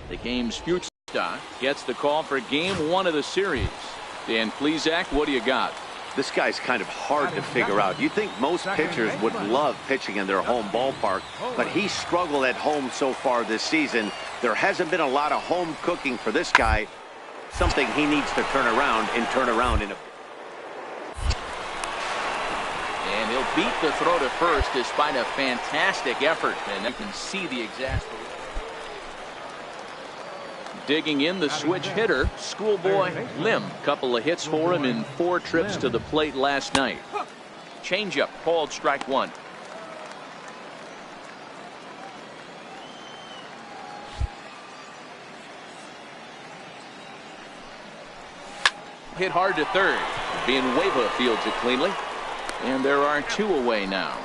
The game's future star gets the call for game 1 of the series. Dan Plesac, what do you got? This guy's kind of hard to figure out. You think most pitchers would love pitching in their home ballpark, but he's struggled at home so far this season. There hasn't been a lot of home cooking for this guy. Something he needs to turn around in a... And he'll beat the throw to first despite a fantastic effort. And you can see the exasperation. Digging in, the switch hitter, Schoolboy Lim. Couple of hits for him in 4 trips to the plate last night. Changeup called strike 1. Hit hard to third. Villanueva fields it cleanly. And there are 2 away now.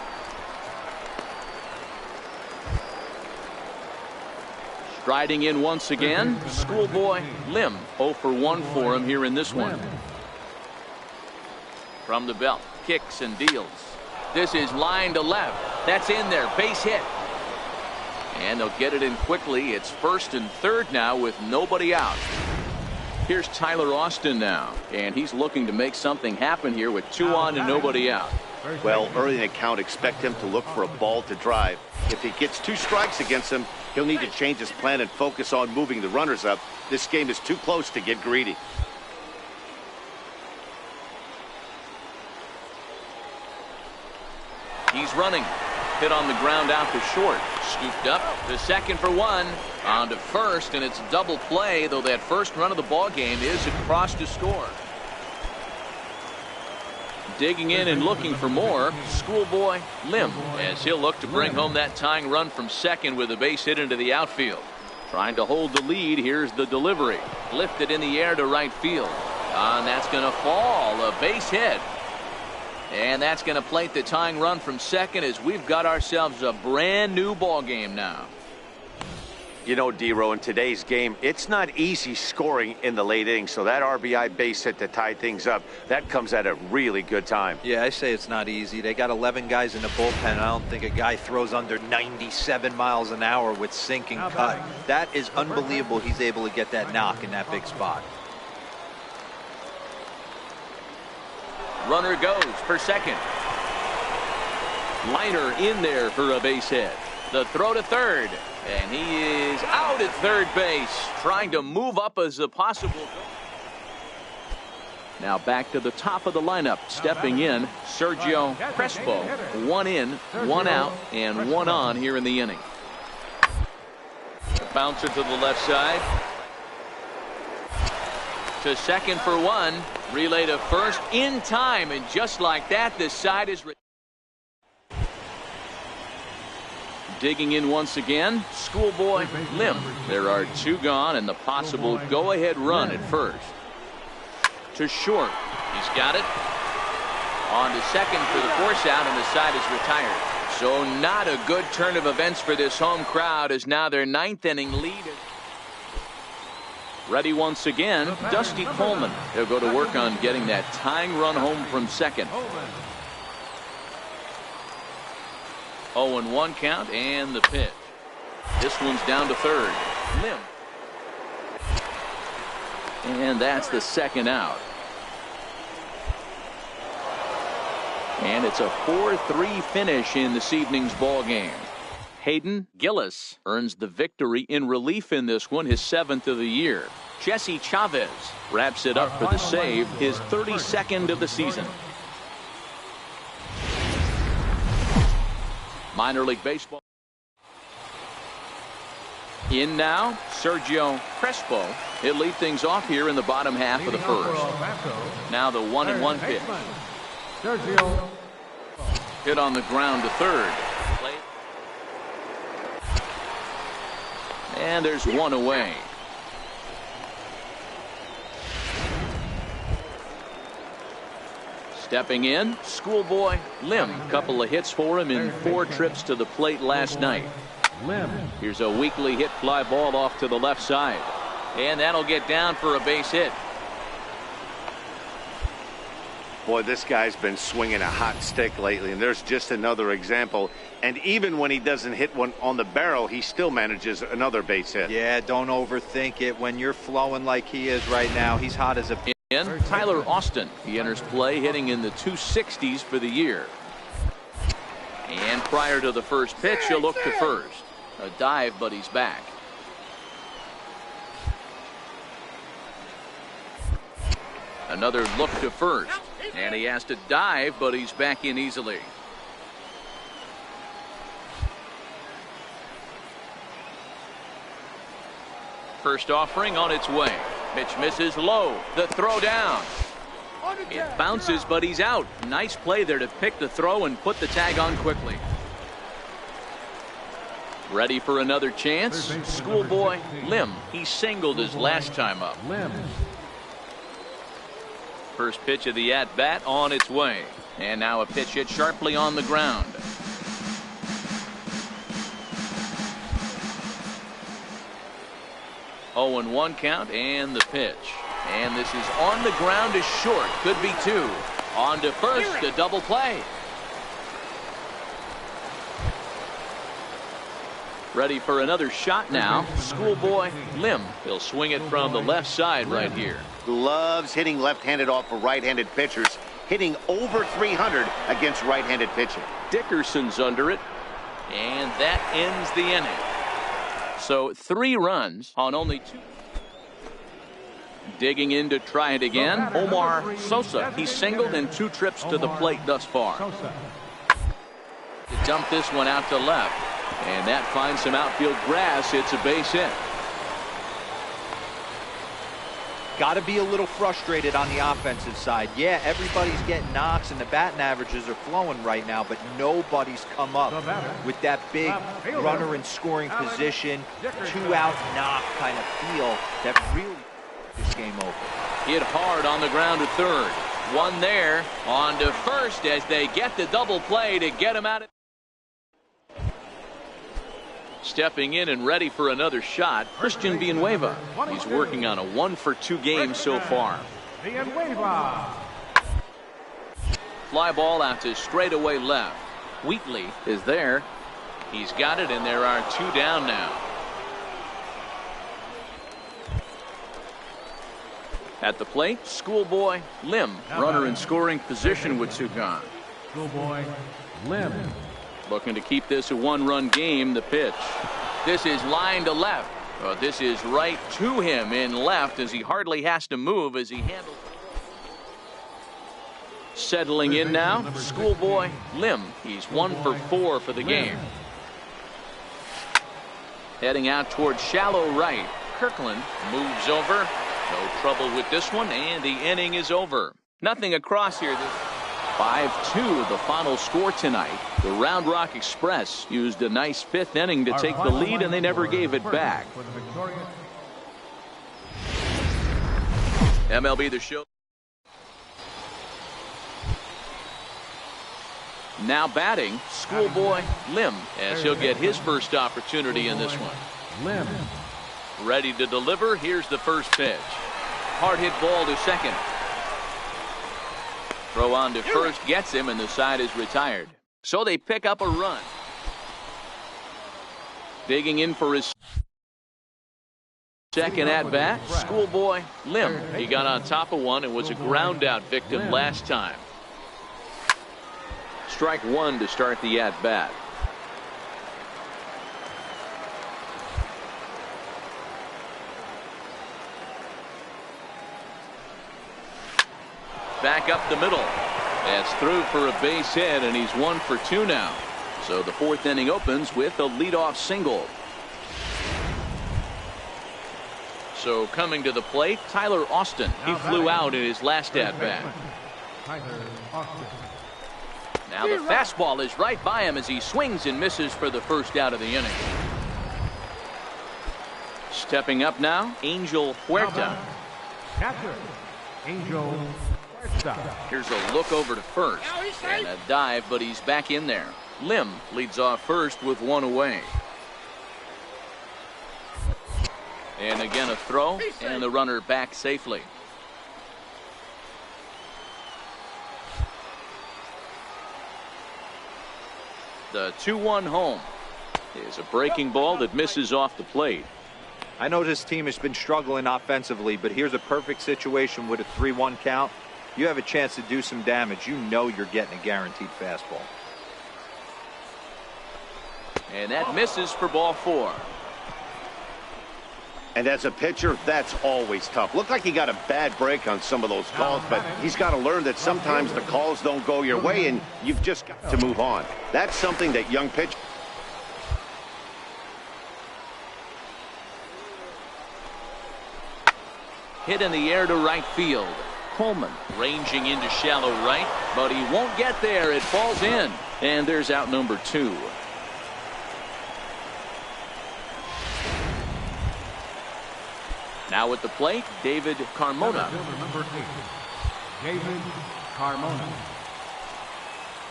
Striding in once again, Schoolboy Lim. 0 for 1 for him here in this one. From the belt, kicks and deals. This is line to left. That's in there, base hit. And they'll get it in quickly. It's first and third now with nobody out. Here's Tyler Austin now, and he's looking to make something happen here with 2 on and nobody out. Well, early in the count, expect him to look for a ball to drive. If he gets 2 strikes against him, he'll need to change his plan and focus on moving the runners up. This game is too close to get greedy. He's running. Hit on the ground out to short. Scooped up to second for 1. On to first, and it's a double play, though that first run of the ball game is across to score. Digging in and looking for more, Schoolboy Lim, as he'll look to bring home that tying run from second with a base hit into the outfield. Trying to hold the lead. Here's the delivery. Lifted in the air to right field. And that's going to fall. A base hit. And that's going to plate the tying run from second as we've got ourselves a brand new ball game now. You know, D-Row, in today's game, it's not easy scoring in the late innings, so that RBI base hit to tie things up, that comes at a really good time. Yeah, I say it's not easy. They got 11 guys in the bullpen. I don't think a guy throws under 97 miles an hour with sink and cut. That is unbelievable. He's able to get that knock in that big spot. Runner goes for second. Liner in there for a base hit. The throw to third. And he is out at third base, trying to move up as a possible. Now back to the top of the lineup. Stepping in, Sergio Crespo. 1 in, 1 out, and 1 on here in the inning. Bouncer to the left side. To second for 1. Relay to first in time, and just like that, the side is... Digging in once again, Schoolboy Lim. There are 2 gone and the possible go-ahead run at first. To short. He's got it. On to second for the force out, and the side is retired. So not a good turn of events for this home crowd, as now their 9th inning lead. Ready once again, Dusty Coleman. He'll go to work on getting that tying run home from second. 0-1 count, and the pitch. This one's down to third. Lim. And that's the second out. And it's a 4-3 finish in this evening's ball game. Hayden Gillis earns the victory in relief in this one, his 7th of the year. Jesse Chavez wraps it up for the save, his 32nd of the season. Minor League Baseball. In now, Sergio Crespo. He'll lead things off here in the bottom half of the first. Now the 1-1 pitch. Hit on the ground to third. And there's 1 away. Stepping in, Schoolboy Lim. Couple of hits for him in 4 trips to the plate last night. Here's a weakly hit fly ball off to the left side. And that'll get down for a base hit. Boy, this guy's been swinging a hot stick lately, and there's just another example. And even when he doesn't hit one on the barrel, he still manages another base hit. Yeah, don't overthink it. When you're flowing like he is right now, he's hot as a... In Tyler Austin, he enters play hitting in the 260s for the year. And prior to the first pitch, he'll look to first. A dive, but he's back. Another look to first. And he has to dive, but he's back in easily. First offering on its way. Pitch misses low. The throw down. It bounces, but he's out. Nice play there to pick the throw and put the tag on quickly. Ready for another chance. Schoolboy Lim. He singled his last time up. First pitch of the at-bat on its way. And now a pitch hit sharply on the ground. Oh, and 1 count and the pitch. And this is on the ground is short. Could be 2. On to first, a double play. Ready for another shot now. Schoolboy Lim. He'll swing it from the left side right here. Loves hitting left-handed off of right-handed pitchers, hitting over 300 against right-handed pitching. Dickerson's under it, and that ends the inning. So 3 runs on only 2. Digging in to try it again, Omar Sosa. He's singled in 2 trips to the plate thus far. To dump this one out to left, and that finds some outfield grass. It's a base hit. Got to be a little frustrated on the offensive side. Yeah, everybody's getting knocks and the batting averages are flowing right now, but nobody's come up with that big runner in scoring position, 2-out knock kind of feel that really this game over. Hit hard on the ground to third. 1 there. On to first as they get the double play to get him out of. Stepping in and ready for another shot, Christian Villanueva. He's working on a 1-for-2 game so far. Fly ball out to straightaway left. Wheatley is there. He's got it, and there are 2 down now. At the plate, Schoolboy Lim. Runner in scoring position with 2 gone. Schoolboy Lim. Looking to keep this a 1-run game. The pitch. This is line to left. This is right to him in left as he hardly has to move as he handles. Settling in now, Schoolboy Lim. He's 1 for 4 for the game. Heading out towards shallow right. Kirkland moves over. No trouble with this one, and the inning is over. Nothing across here. 5-2 the final score tonight. The Round Rock Express used a nice 5th inning to take the lead, and they never gave it back. MLB The Show. Now batting, Schoolboy Lim, as he'll get his first opportunity in this one. Lim. Ready to deliver. Here's the first pitch. Hard hit ball to second. Throw on to first gets him, and the side is retired. So they pick up a run. Digging in for his second at bat, Schoolboy Lim. He got on top of one and was a ground out victim last time. Strike 1 to start the at bat. Back up the middle. That's through for a base hit, and he's 1 for 2 now. So the 4th inning opens with a leadoff single. So coming to the plate, Tyler Austin. He flew out in his last at bat. Now the fastball is right by him as he swings and misses for the first out of the inning. Stepping up now, Angel Huerta. Catcher, Angel. Here's a look over to first and a dive, but he's back in there. Lim leads off first with 1 away. And again a throw, and the runner back safely. The 2-1 home is a breaking ball that misses off the plate. I know this team has been struggling offensively, but here's a perfect situation with a 3-1 count. You have a chance to do some damage. You know you're getting a guaranteed fastball. And that misses for ball 4. And as a pitcher, that's always tough. Looked like he got a bad break on some of those calls, but he's got to learn that sometimes the calls don't go your way, and you've just got to move on. That's something that young pitchers. Hit in the air to right field. Coleman ranging into shallow right, but he won't get there. It falls in, and there's out number 2. Now at the plate, David Carmona. Number 8, David Carmona.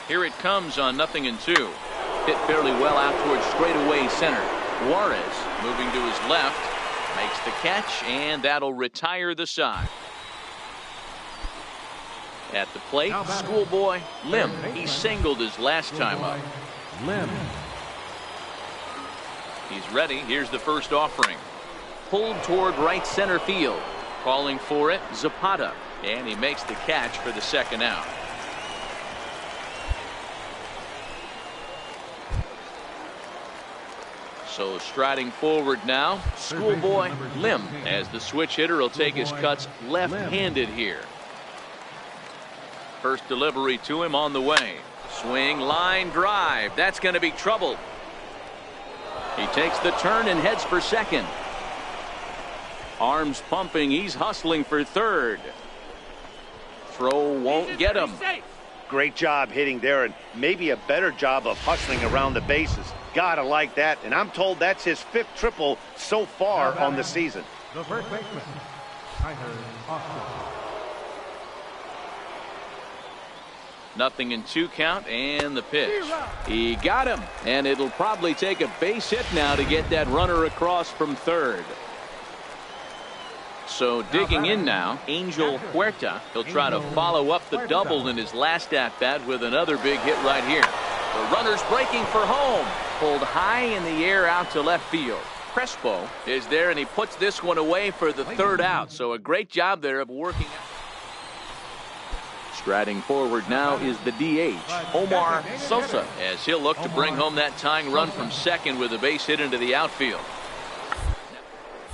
Here it comes on 0-2. Hit fairly well out towards straightaway center. Juarez moving to his left, makes the catch, and that'll retire the side. At the plate, schoolboy Lim. He singled his last time up. Lim. He's ready. Here's the first offering. Pulled toward right center field. Calling for it, Zapata. And he makes the catch for the second out. So striding forward now, schoolboy Lim, as the switch hitter will take his cuts left-handed here. First delivery to him on the way. Swing, line drive. That's going to be trouble. He takes the turn and heads for second. Arms pumping. He's hustling for third. Throw won't get him. Great job hitting there, and maybe a better job of hustling around the bases. Gotta like that, and I'm told that's his 5th triple so far on the season. The first baseman, Tyler Austin. 0-2 count, and the pitch. He got him, and it'll probably take a base hit now to get that runner across from third. So digging in now, Angel Huerta. He'll try to follow up the double in his last at-bat with another big hit right here. The runner's breaking for home. Pulled high in the air out to left field. Crespo is there, and he puts this one away for the third out. So a great job there of working out. Striding forward now is the DH, Omar Sosa, as he'll look to bring home that tying run from second with a base hit into the outfield.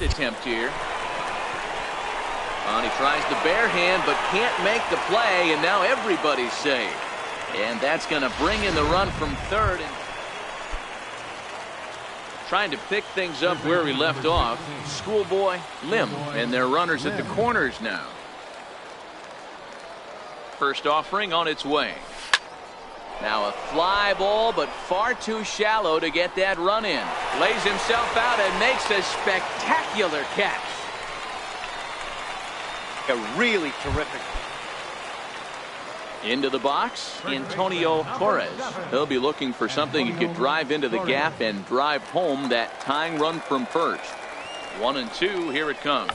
Attempt here. And he tries the bare hand, but can't make the play, and now everybody's safe. And that's going to bring in the run from third. And trying to pick things up where we left off, schoolboy Lim, and their runners at the corners now. First offering on its way. Now a fly ball, but far too shallow to get that run in. Lays himself out and makes a spectacular catch. A really terrific. Into the box, Antonio Torres. He'll be looking for something he could drive into the gap and drive home that tying run from first. 1-2, here it comes.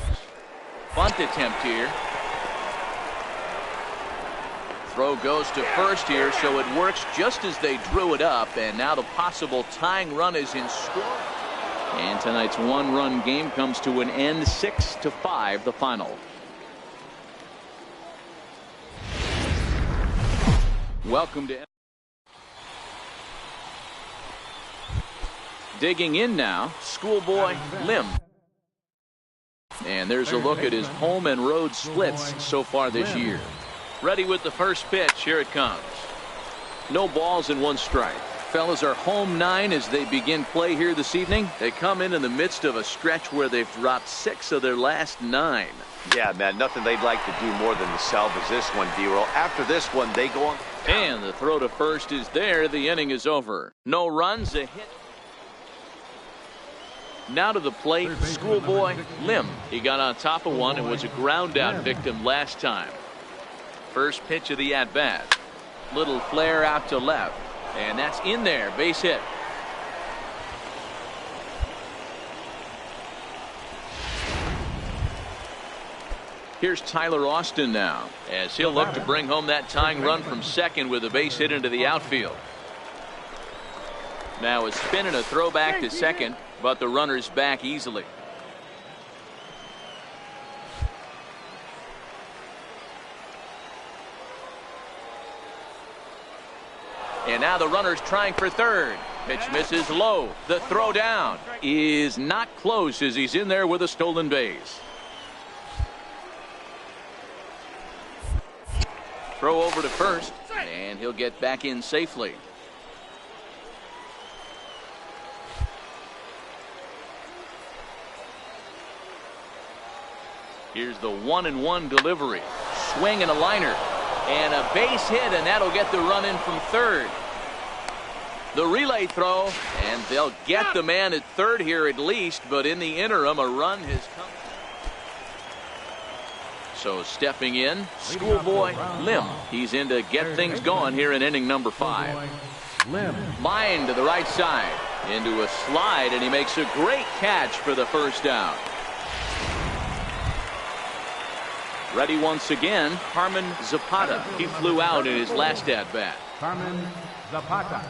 Bunt attempt here. Throw goes to first here, so it works just as they drew it up, and now the possible tying run is in score. And tonight's one-run game comes to an end, 6-5, the final. Welcome to digging in now, schoolboy Lim. And there's a look at his home and road splits so far this year. Ready with the first pitch. Here it comes. No balls and 1 strike. Fellas are home 9 as they begin play here this evening. They come in the midst of a stretch where they've dropped 6 of their last 9. Yeah, man, nothing they'd like to do more than to salvage this one, D-Roll. After this one, they go on. And the throw to first is there. The inning is over. No runs, a hit. Now to the plate, schoolboy Lim. He got on top of one and was a ground out victim last time. First pitch of the at-bat. Little flare out to left. And that's in there. Base hit. Here's Tyler Austin now, as he'll look to bring home that tying run from second with a base hit into the outfield. Now a spin and a throwback to second, but the runner's back easily. And now the runner's trying for third. Pitch misses low. The throw down is not close as he's in there with a stolen base. Throw over to first, and he'll get back in safely. Here's the 1-1 delivery. Swing and a liner. And a base hit, and that'll get the run in from third. The relay throw, and they'll get the man at third here at least, but in the interim, a run has come. So stepping in, Schoolboy Lim. He's in to get things going here in inning number 5. Line to the right side, into a slide, and he makes a great catch for the first down. Ready once again, Carmen Zapata. He flew out in his last at-bat. Carmen Zapata.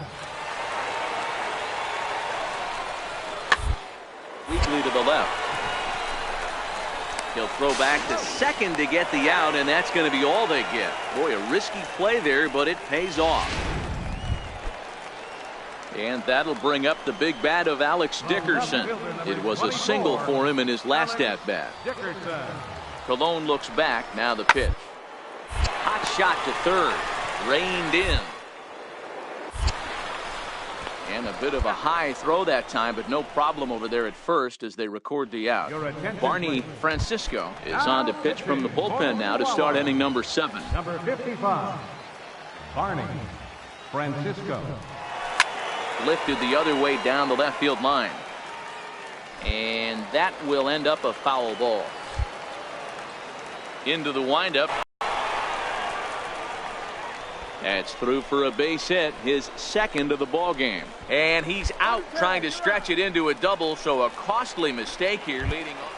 Weakly to the left. He'll throw back to second to get the out, and that's going to be all they get. Boy, a risky play there, but it pays off. And that'll bring up the big bat of Alex Dickerson. It was a single for him in his last at-bat. Colon looks back. Now the pitch. Hot shot to third. Reined in. And a bit of a high throw that time, but no problem over there at first as they record the out. Barney Francisco is on to pitch from the bullpen now to start inning number 7. Number 55, Barney Francisco. Lifted the other way down the left field line. And that will end up a foul ball. Into the windup. That's through for a base hit, his second of the ball game. And he's out trying to stretch it into a double, so a costly mistake here leading on.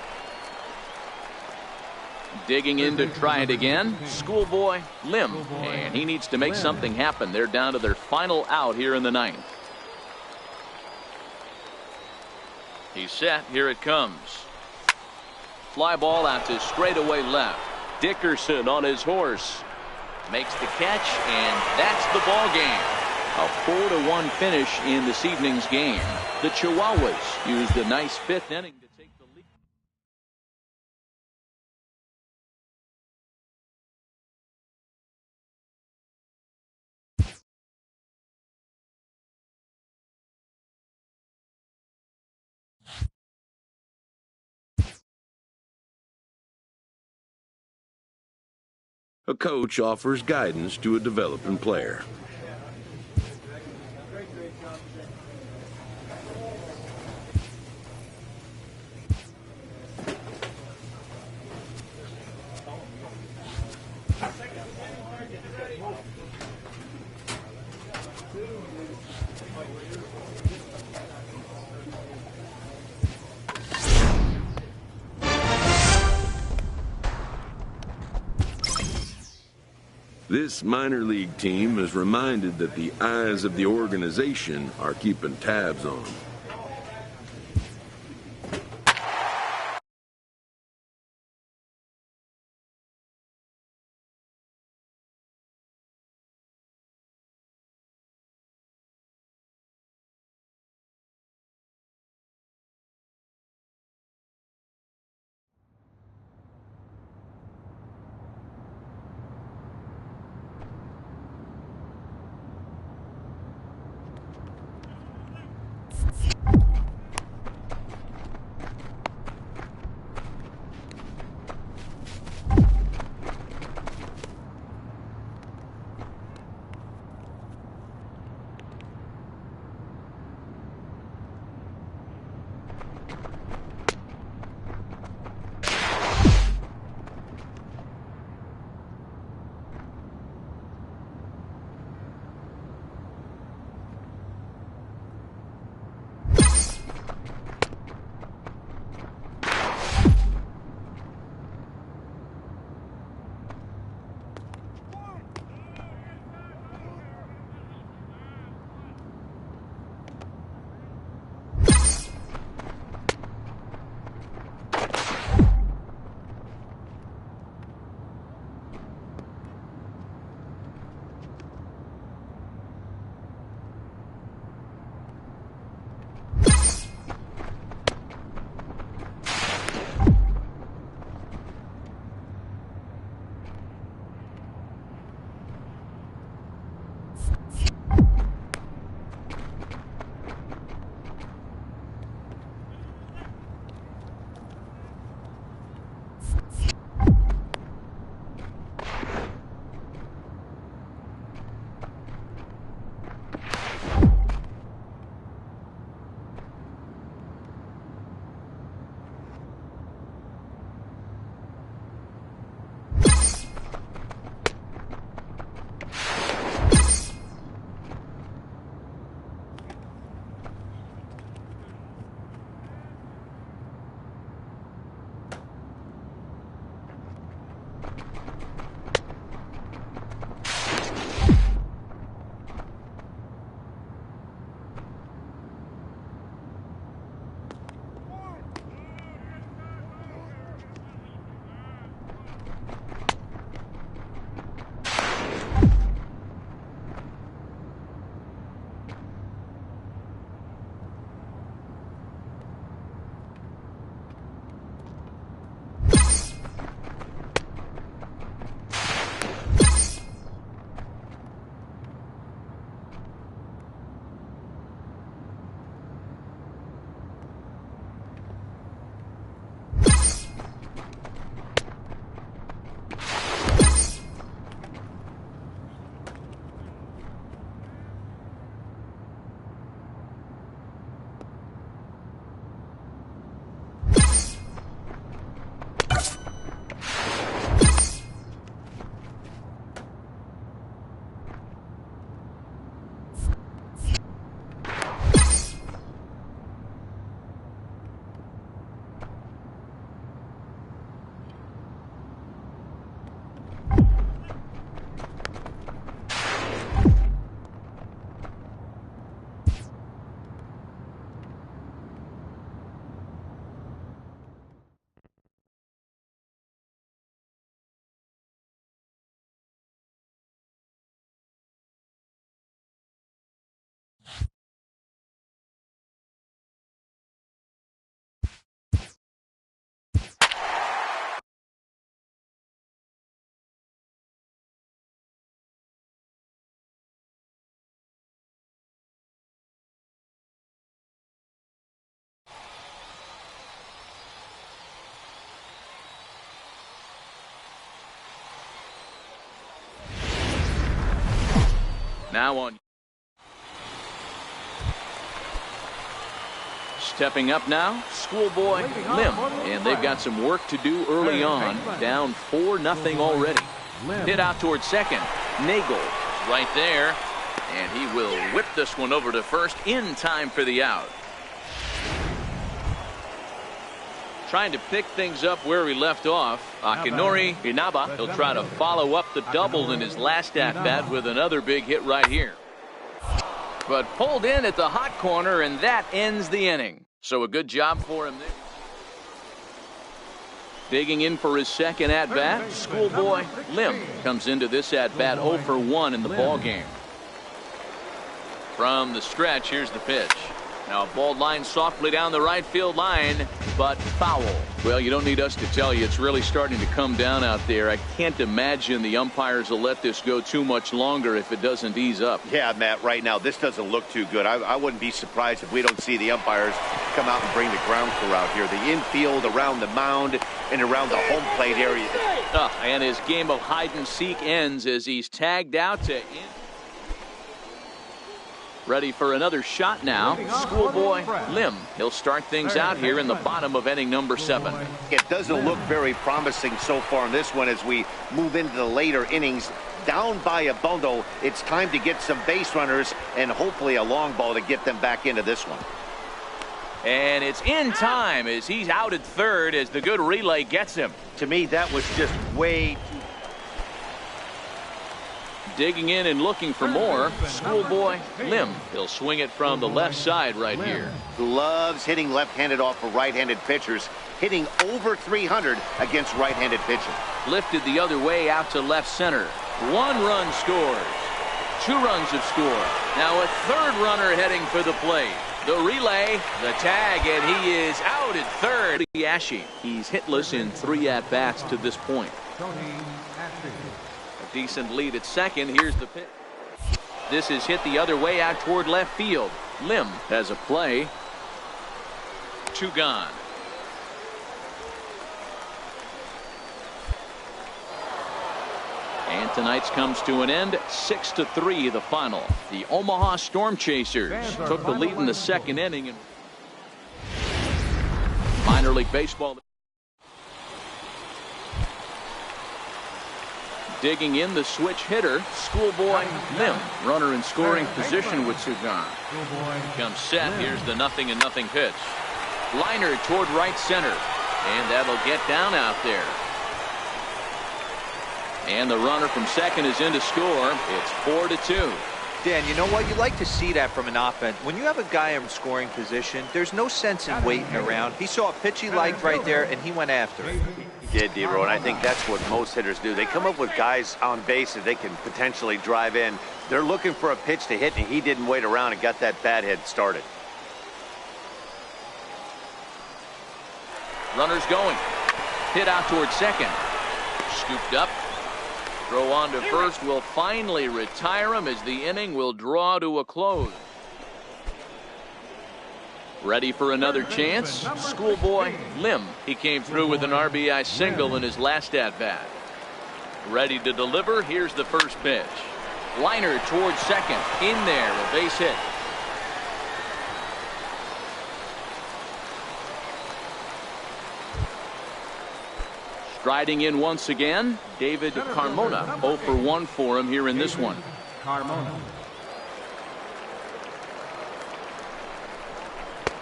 Digging in to try it again, Schoolboy Lim. And he needs to make something happen. They're down to their final out here in the 9th. He's set. Here it comes. Fly ball out to straightaway left. Dickerson on his horse. Makes the catch, and that's the ball game. A 4-1 finish in this evening's game. The Chihuahuas used a nice 5th inning to take the lead. A coach offers guidance to a developing player. This minor league team is reminded that the eyes of the organization are keeping tabs on them. Now on. Stepping up now, Schoolboy Lim. And they've got some work to do early on. Down 4-0 already. Hit out towards second. Nagel right there. And he will whip this one over to first in time for the out. Trying to pick things up where he left off. Akinori Inaba. He'll try to follow up the double in his last at-bat with another big hit right here. But pulled in at the hot corner, and that ends the inning. So a good job for him there. Digging in for his second at-bat, Schoolboy Lim comes into this at-bat 0 for 1 in the ballgame. From the stretch, here's the pitch. Now a ball line softly down the right field line, but foul. Well, you don't need us to tell you it's really starting to come down out there. I can't imagine the umpires will let this go too much longer if it doesn't ease up. Yeah, Matt, right now this doesn't look too good. I wouldn't be surprised if we don't see the umpires come out and bring the ground crew out here. The infield, around the mound, and around the home plate area. And his game of hide and seek ends as he's tagged out to in. Ready for another shot now. Schoolboy Lim. He'll start things out here in the bottom of inning number 7. It doesn't look very promising so far in this one as we move into the later innings. Down by a bundle, it's time to get some base runners and hopefully a long ball to get them back into this one. And it's in time as he's out at third as the good relay gets him. To me, that was just way too... Digging in and looking for more, Schoolboy Lim. He'll swing it from the left side right here. Loves hitting left-handed off of right-handed pitchers, hitting over 300 against right-handed pitching. Lifted the other way out to left center. 1 run scores. 2 runs have scored. Now a third runner heading for the plate. The relay, the tag, and he is out at third. Yashi. He's hitless in 3 at-bats to this point. Decent lead at second. Here's the pitch. This is hit the other way out toward left field. Lim has a play. 2 gone. And tonight's comes to an end. 6-3 the final. The Omaha Storm Chasers took the lead in the second inning. In minor league baseball. Digging in the switch hitter, Schoolboy Lim. Runner in scoring position with Sugan. Comes set. Here's the 0-0 pitch. Liner toward right center. And that'll get down out there. And the runner from second is in to score. It's 4-2. Dan, you know what? You like to see that from an offense. When you have a guy in scoring position, there's no sense in waiting around. He saw a pitch he liked right there, and he went after it. He did, D-Row, and I think that's what most hitters do. They come up with guys on base that they can potentially drive in. They're looking for a pitch to hit, and he didn't wait around and got that bat hit started. Runner's going. Hit out towards second. Scooped up. Throw on to first will finally retire him as the inning will draw to a close. Ready for another chance? Schoolboy Lim. He came through with an RBI single in his last at-bat. Ready to deliver. Here's the first pitch. Liner towards second. In there, a base hit. Striding in once again, David Carmona. 0 for 1 for him here in this one. Carmona.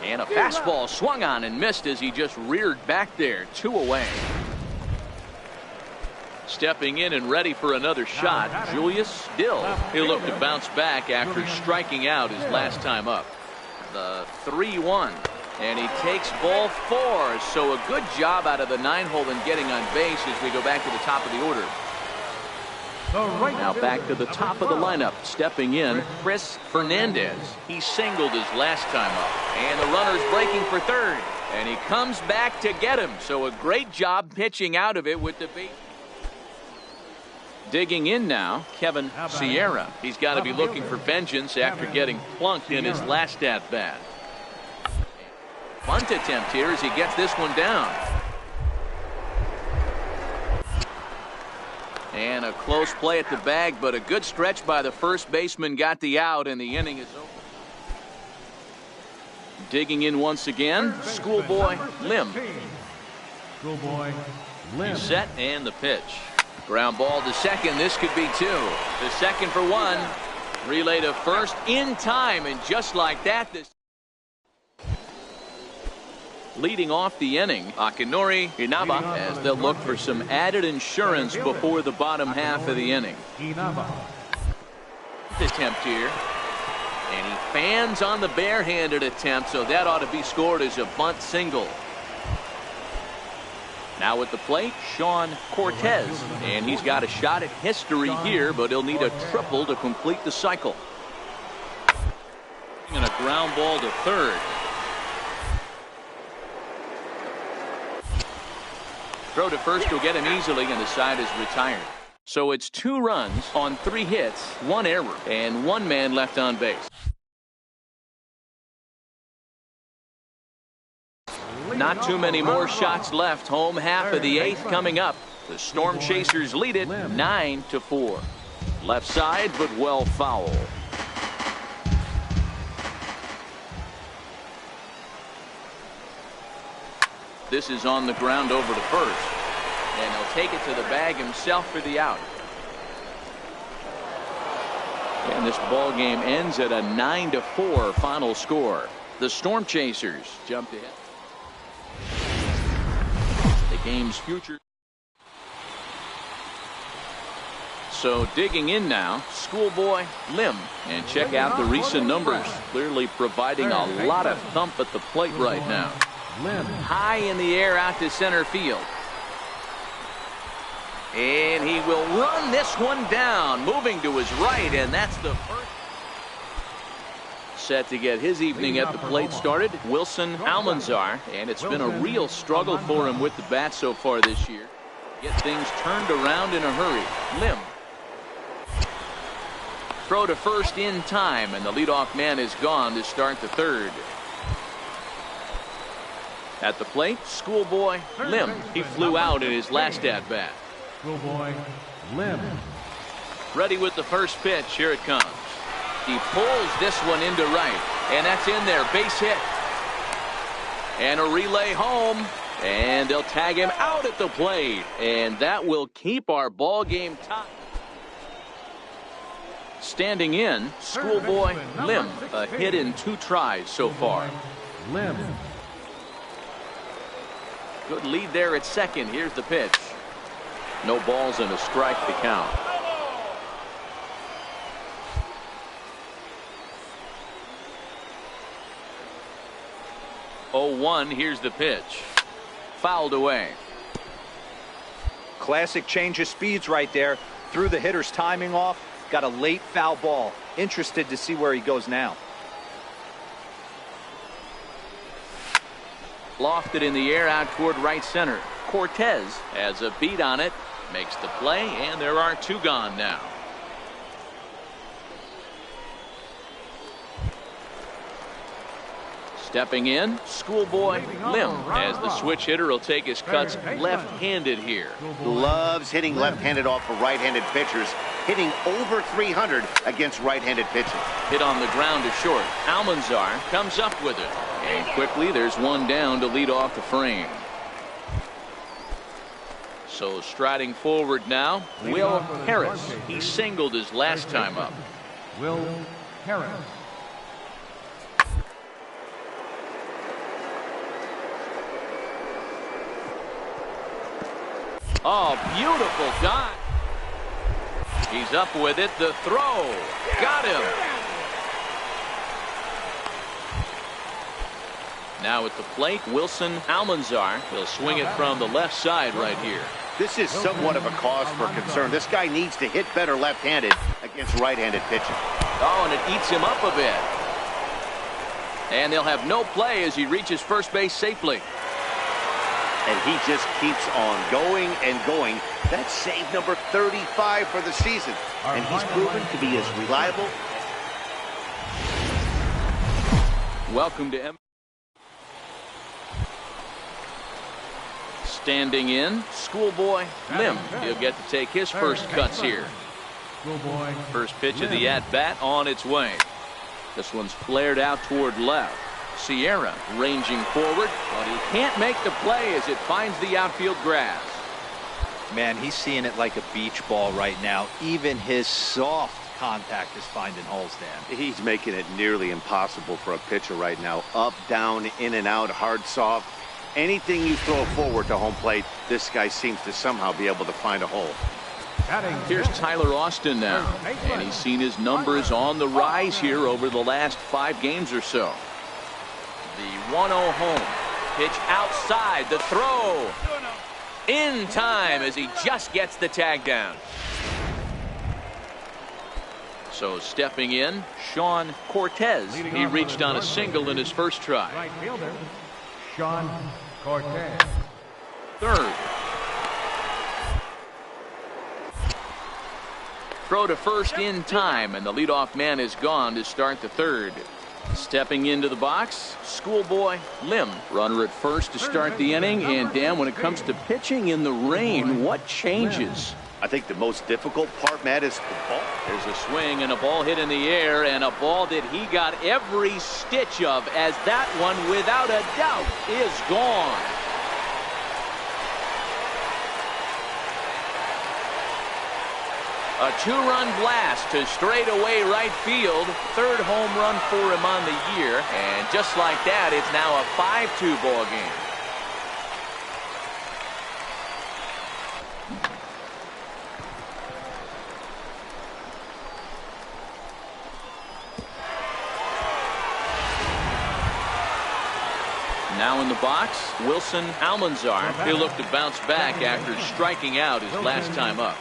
And a fastball swung on and missed as he just reared back there. 2 away. Stepping in and ready for another shot, Julius Dill. He'll look to bounce back after striking out his last time up. The 3-1. And he takes ball 4. So a good job out of the 9-hole in getting on base as we go back to the top of the order. Now back to the top of the lineup. Stepping in, Chris Fernandez. He singled his last time up. And the runner's breaking for third. And he comes back to get him. So a great job pitching out of it with the bait. Digging in now, Kevin Sierra. He's got to be looking for vengeance after getting plunked in his last at-bat. Bunt attempt here as he gets this one down. And a close play at the bag, but a good stretch by the first baseman got the out, and the inning is over. Digging in once again, Schoolboy Lim. Schoolboy Lim. He's set, and the pitch. Ground ball to second. This could be two. To second for one. Relay to first in time, and just like that, this leading off the inning, Akinori Inaba, as they'll look for some added insurance before the bottom half of the inning. Inaba. Attempt here. And he fans on the barehanded attempt, so that ought to be scored as a bunt single. Now at the plate, Sean Cortez. And he's got a shot at history here, but he'll need a triple to complete the cycle. And a ground ball to third. Throw to first will get him easily, and the side is retired. So it's 2 runs on 3 hits, 1 error, and 1 man left on base. Not too many more shots left. Home half of the 8th coming up. The Storm Chasers lead it 9-4. Left side, but well foul. This is on the ground over to first. And he'll take it to the bag himself for the out. And this ball game ends at a 9-4 final score. The Storm Chasers jumped ahead. The game's future. So digging in now, Schoolboy Lim. And check out the recent numbers. Clearly providing a lot of thump at the plate right now. High in the air out to center field. And he will run this one down, moving to his right, and that's the first. Set to get his evening at the plate started, Wilson Almanzar, and it's been a real struggle for him with the bat so far this year. Get things turned around in a hurry. Lim. Throw to first in time, and the leadoff man is gone to start the third. At the plate, Schoolboy Lim. He flew out in his last at-bat. Schoolboy Lim. Ready with the first pitch. Here it comes. He pulls this one into right, and that's in there. Base hit. And a relay home, and they'll tag him out at the plate, and that will keep our ball game tied. Standing in, Schoolboy Lim. A hit in 2 tries so far. Lim. Good lead there at second. Here's the pitch. No balls and a strike to count. 0-1. Here's the pitch. Fouled away. Classic change of speeds right there. Threw the hitter's timing off. Got a late foul ball. Interested to see where he goes now. Lofted in the air out toward right center. Cortez has a beat on it. Makes the play, and there are 2 gone now. Stepping in, Schoolboy Lim, as the switch hitter will take his cuts left-handed here. Loves hitting left-handed off of right-handed pitchers, hitting over 300 against right-handed pitchers. Hit on the ground to short. Almanzar comes up with it. And quickly, there's 1 down to lead off the frame. So striding forward now, Will Harris. He singled his last time up. Will Harris. Oh, beautiful dot. He's up with it. The throw. Got him. Now at the plate, Wilson Almanzar. He'll swing it from the left side right here. This is somewhat of a cause for concern. This guy needs to hit better left-handed against right-handed pitching. Oh, and it eats him up a bit. And they'll have no play as he reaches first base safely. And he just keeps on going and going. That's save number 35 for the season. And he's proven to be as reliable. Welcome to Standing in, Schoolboy Lim. He'll get to take his first cuts here. Schoolboy. First pitch of the at-bat on its way. This one's flared out toward left. Sierra ranging forward, but he can't make the play as it finds the outfield grass. Man, he's seeing it like a beach ball right now. Even his soft contact is finding holes, Dan. He's making it nearly impossible for a pitcher right now. Up, down, in and out, hard, soft. Anything you throw forward to home plate, this guy seems to somehow be able to find a hole. Here's Tyler Austin now, and he's seen his numbers on the rise here over the last 5 games or so. The 1-0 home. Pitch outside. The throw. In time as he just gets the tag down. So stepping in, Sean Cortez. He reached on a single in his first try. Right fielder, Sean Cortez. Third. Throw to first in time, and the leadoff man is gone to start the third. Stepping into the box, Schoolboy Lim. Runner at first to start the inning. And Dan, when it comes to pitching in the rain, what changes? I think the most difficult part, Matt, is the ball. There's a swing and a ball hit in the air, and a ball that he got every stitch of, as that one, without a doubt, is gone. A 2-run blast to straightaway right field. Third home run for him on the year. And just like that, it's now a 5-2 ball game. Now in the box, Wilson Almanzar. He'll look to bounce back after striking out his last time up.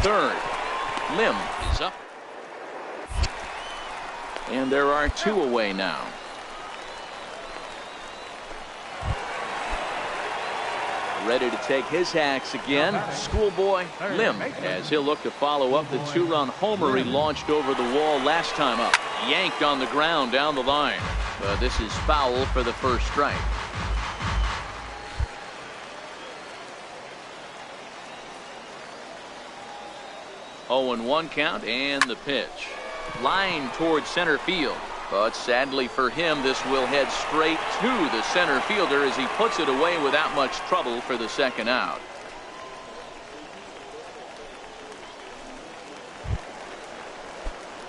Third, Lim is up. And there are 2 away now. Ready to take his hacks again, Schoolboy Lim, as he'll look to follow up the 2-run homer he launched over the wall last time up. Yanked on the ground down the line. But this is foul for the first strike. Oh, and 1 count, and the pitch. Line towards center field. But sadly for him, this will head straight to the center fielder as he puts it away without much trouble for the second out.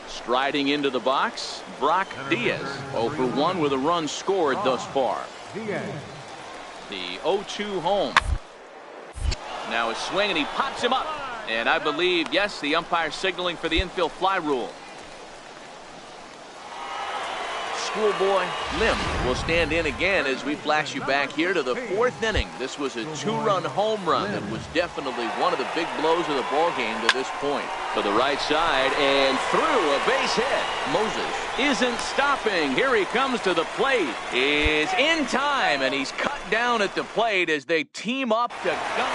Striding into the box, Brock Diaz. 0 for 1 with a run scored thus far. The 0-2 home. Now a swing, and he pops him up. And I believe, yes, the umpire signaling for the infield fly rule. Schoolboy Lim will stand in again as we flash you back here to the 4th inning. This was a 2-run home run that was definitely one of the big blows of the ball game to this point. To the right side and through, a base hit. Moses isn't stopping. Here he comes to the plate. Is in time, and he's cut down at the plate as they team up to go.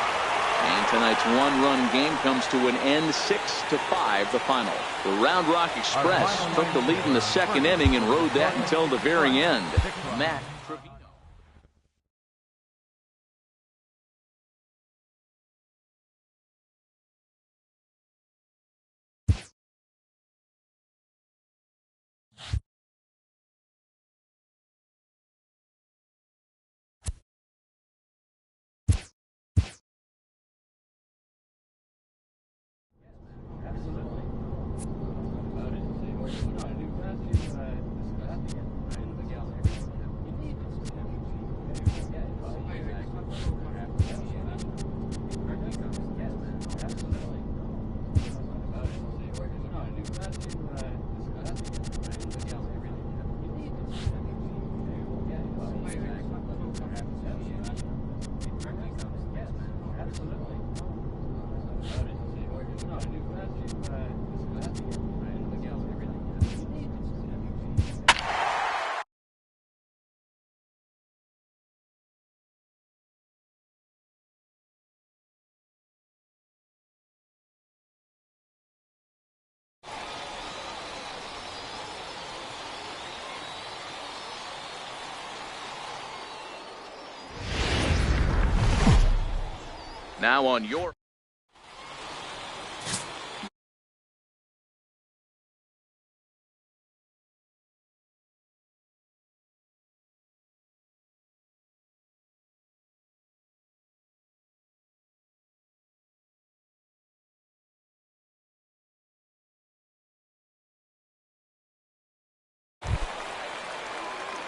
And tonight's 1-run game comes to an end, 6-5 the final. The Round Rock Express took the lead in the 2nd inning and rode that until the very end. Matt Trevino. Now on your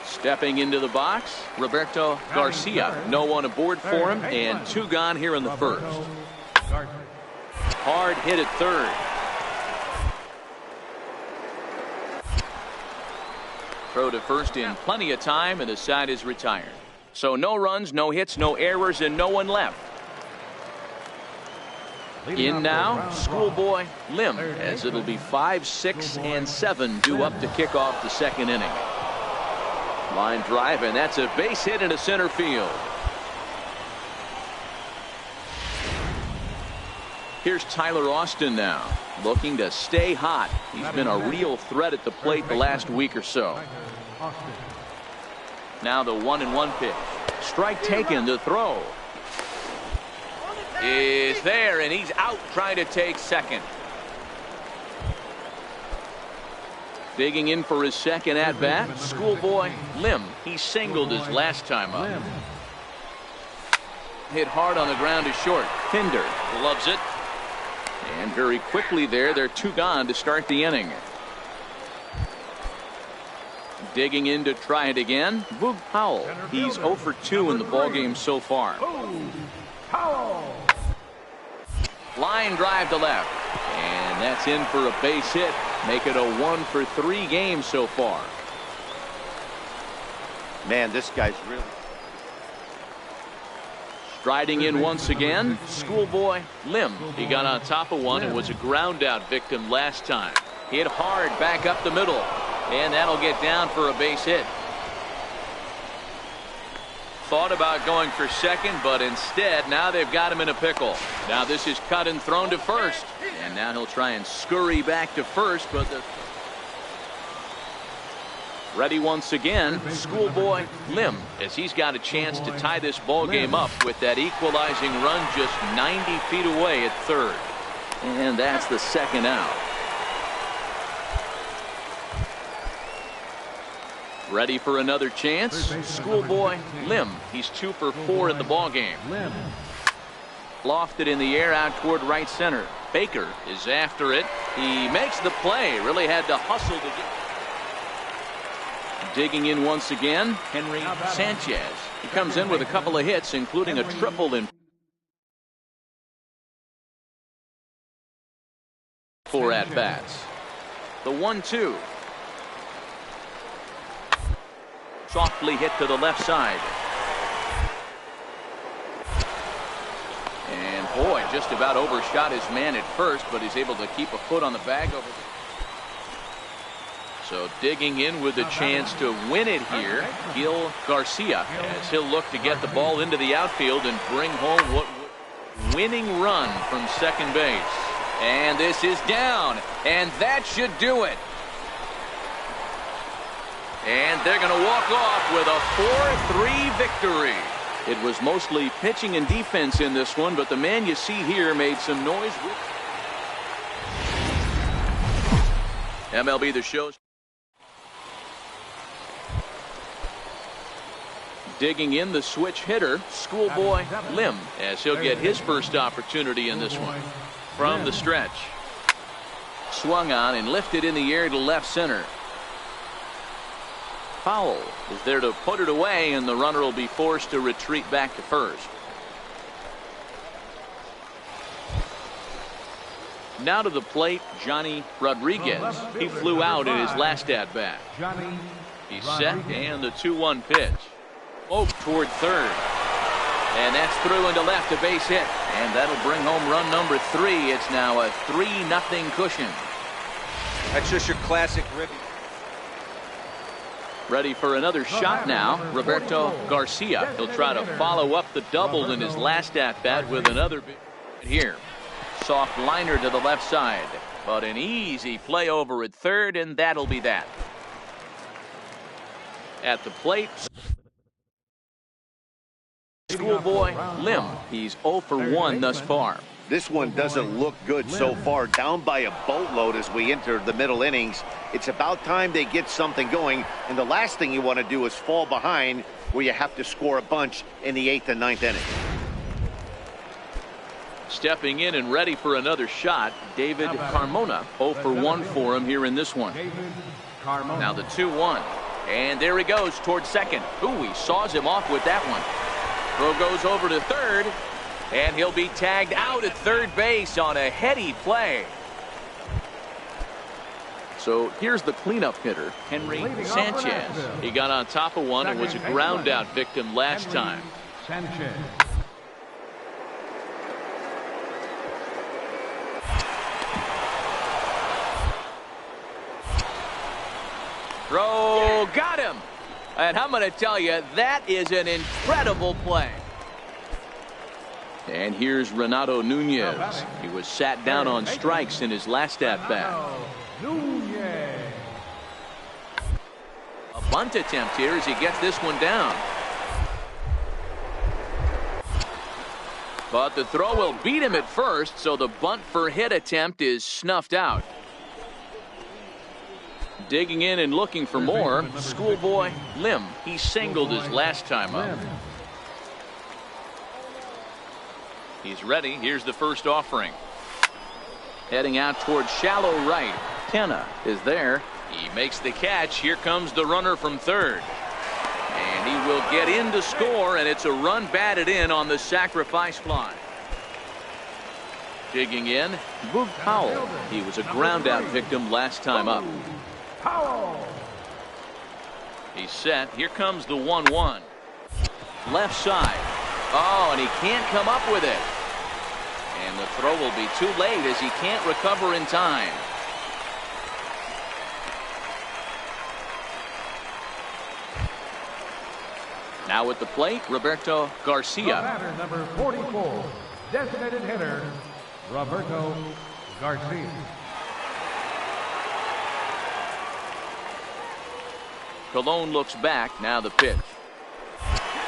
stepping into the box, Roberto Garcia. No one aboard for him, and 2 gone here in the first. Hard hit at third. Throw to first in plenty of time, and the side is retired. So no runs, no hits, no errors, and no one left. In now, Schoolboy Lim, as it'll be 5, 6, and 7 due up to kick off the second inning. Line drive, and that's a base hit into center field. Here's Tyler Austin now, looking to stay hot. He's been a real threat at the plate the last week or so. Now the 1-1 pitch. Strike taken to throw. Is there, and he's out trying to take second. Digging in for his second at-bat, Schoolboy Lim. He singled his last time up. Hit hard on the ground to short. Pinder loves it. And very quickly there, they're 2 gone to start the inning. Digging in to try it again, Boog Powell. He's 0 for 2 in the ballgame so far. Line drive to left. And that's in for a base hit. Make it a 1 for 3 game so far. Man, this guy's really striding in once again, Schoolboy Lim. He got on top of one and was a ground out victim last time. Hit hard back up the middle, and that'll get down for a base hit. Thought about going for second, but instead now they've got him in a pickle. Now this is cut and thrown to first, and now he'll try and scurry back to first, but ready once again, Schoolboy Lim, as he's got a chance to tie this ball game up with that equalizing run just 90 feet away at third. And that's the second out. Ready for another chance, Schoolboy Lim. He's 2 for 4 in the ball game. Lofted in the air out toward right center. Baker is after it. He makes the play. Really had to hustle to get. Digging in once again, Henry Sanchez. He comes in with a couple of hits, including a triple in 4 at-bats. The 1-2. Softly hit to the left side. And boy, just about overshot his man at first, but he's able to keep a foot on the bag over there. So digging in with a chance to win it here, Gil Garcia, as he'll look to get the ball into the outfield and bring home what winning run from second base. And this is down, and that should do it. And they're going to walk off with a 4-3 victory. It was mostly pitching and defense in this one, but the man you see here made some noise with MLB The Show's. Digging in, the switch hitter, Schoolboy Lim, as he'll get his first opportunity in this one. From the stretch. Swung on and lifted in the air to left center. Powell is there to put it away, and the runner will be forced to retreat back to first. Now to the plate, Johnny Rodriguez. He flew out in his last at-bat. He's set, and the 2-1 pitch. Oh, toward third. And that's through into left, a base hit. And that'll bring home run number 3. It's now a 3-0 cushion. That's just your classic ribby. Ready for another shot now, Roberto Garcia. He'll try to follow up the double in his last at-bat with another big here. Soft liner to the left side, but an easy play over at third, and that'll be that. At the plate, Schoolboy Lim. He's 0 for 1 thus far. This one doesn't look good so far. Down by a boatload as we enter the middle innings. It's about time they get something going, and the last thing you want to do is fall behind where you have to score a bunch in the 8th and 9th inning. Stepping in and ready for another shot, David Carmona. 0 for 1 for him here in this one. Now the 2-1. And there he goes towards second. Ooh, he saws him off with that one. Throw goes over to third. And he'll be tagged out at third base on a heady play. So here's the cleanup hitter, Henry Sanchez. He got on top of one and was a ground out victim last time. Sanchez. Throw, got him. And I'm going to tell you, that is an incredible play. And here's Renato Nunez. He was sat down on strikes in his last at-bat. A bunt attempt here as he gets this one down. But the throw will beat him at first, so the bunt for hit attempt is snuffed out. Digging in and looking for more, Schoolboy Lim. He singled his last time up. He's ready. Here's the first offering. Heading out towards shallow right. Kenna is there. He makes the catch. Here comes the runner from third. And he will get in to score, and it's a run batted in on the sacrifice fly. Digging in, Boog Powell. He was a ground out victim last time up. He's set. Here comes the 1-1. Left side. Oh, and he can't come up with it. And the throw will be too late as he can't recover in time. Now at the plate, Roberto Garcia. Batter number 44, designated hitter, Roberto Garcia. Colon looks back. Now the pitch.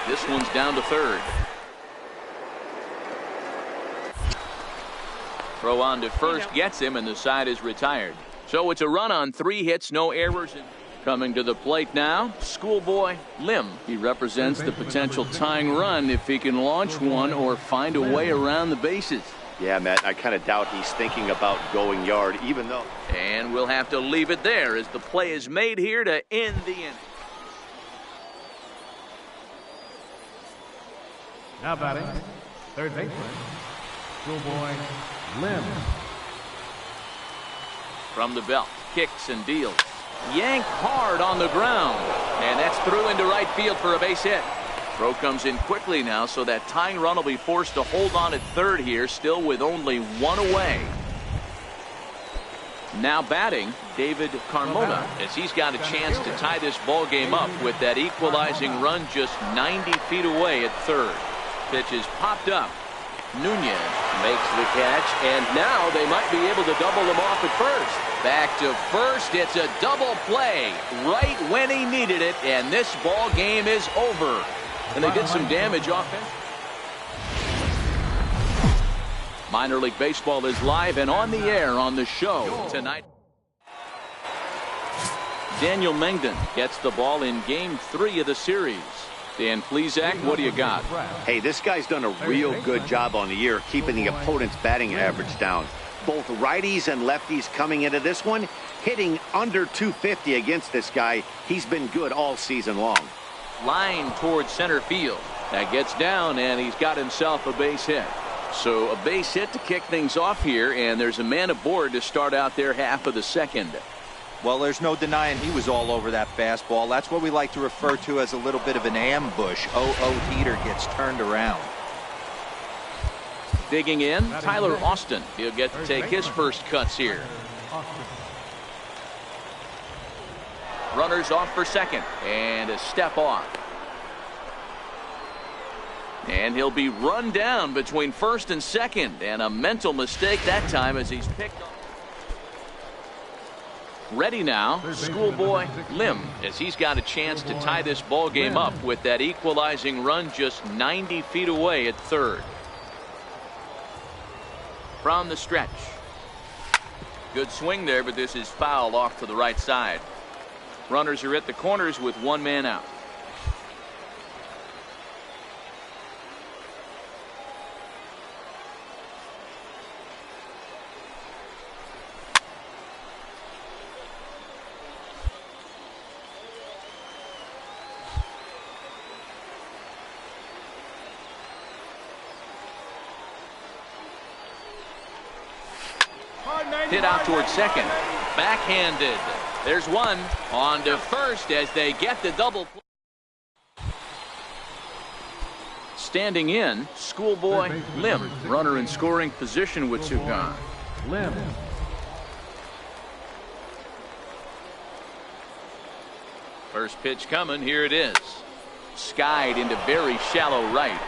This one's down to third. Throw on to first gets him, and the side is retired. So it's a run on 3 hits, no errors. Coming to the plate now, Schoolboy Lim. He represents the potential tying run if he can launch one or find a way around the bases. Yeah, Matt, I kind of doubt he's thinking about going yard, even though. And we'll have to leave it there as the play is made here to end the inning. Now batting, third baseman, Schoolboy Lim. From the belt, kicks and deals. Yanked hard on the ground. And that's through into right field for a base hit. Throw comes in quickly now, so that tying run will be forced to hold on at third here, still with only 1 away. Now batting, David Carmona, as he's got a chance to tie this ball game up with that equalizing run just 90 feet away at third. Pitch is popped up. Nunez makes the catch, and now they might be able to double him off at first. Back to first. It's a double play right when he needed it, and this ball game is over. And they did some damage offense. Minor League Baseball is live and on the air on the show tonight. Daniel Mengden gets the ball in Game 3 of the series. Dan Plesac, what do you got? Hey, this guy's done a real good job on the year keeping the opponent's batting average down. Both righties and lefties coming into this one, hitting under 250 against this guy. He's been good all season long. Line towards center field. That gets down, and he's got himself a base hit. So a base hit to kick things off here, and there's a man aboard to start out their half of the second. Well, there's no denying he was all over that fastball. That's what we like to refer to as a little bit of an ambush. Heater gets turned around. Digging in, Tyler Austin. He'll get to take his first cuts here. Runners off for second, and a step off. And he'll be run down between first and second, and a mental mistake that time as he's picked up. Ready now, Schoolboy Lim, as he's got a chance to tie this ball game up with that equalizing run just 90 feet away at third. From the stretch. Good swing there, but this is foul off to the right side. Runners are at the corners with one man out. Hit out towards second. Backhanded. There's one. On to first as they get the double play. Standing in, Schoolboy Lim. Runner in scoring position with two gone. Lim. First pitch coming. Here it is. Skied into very shallow right.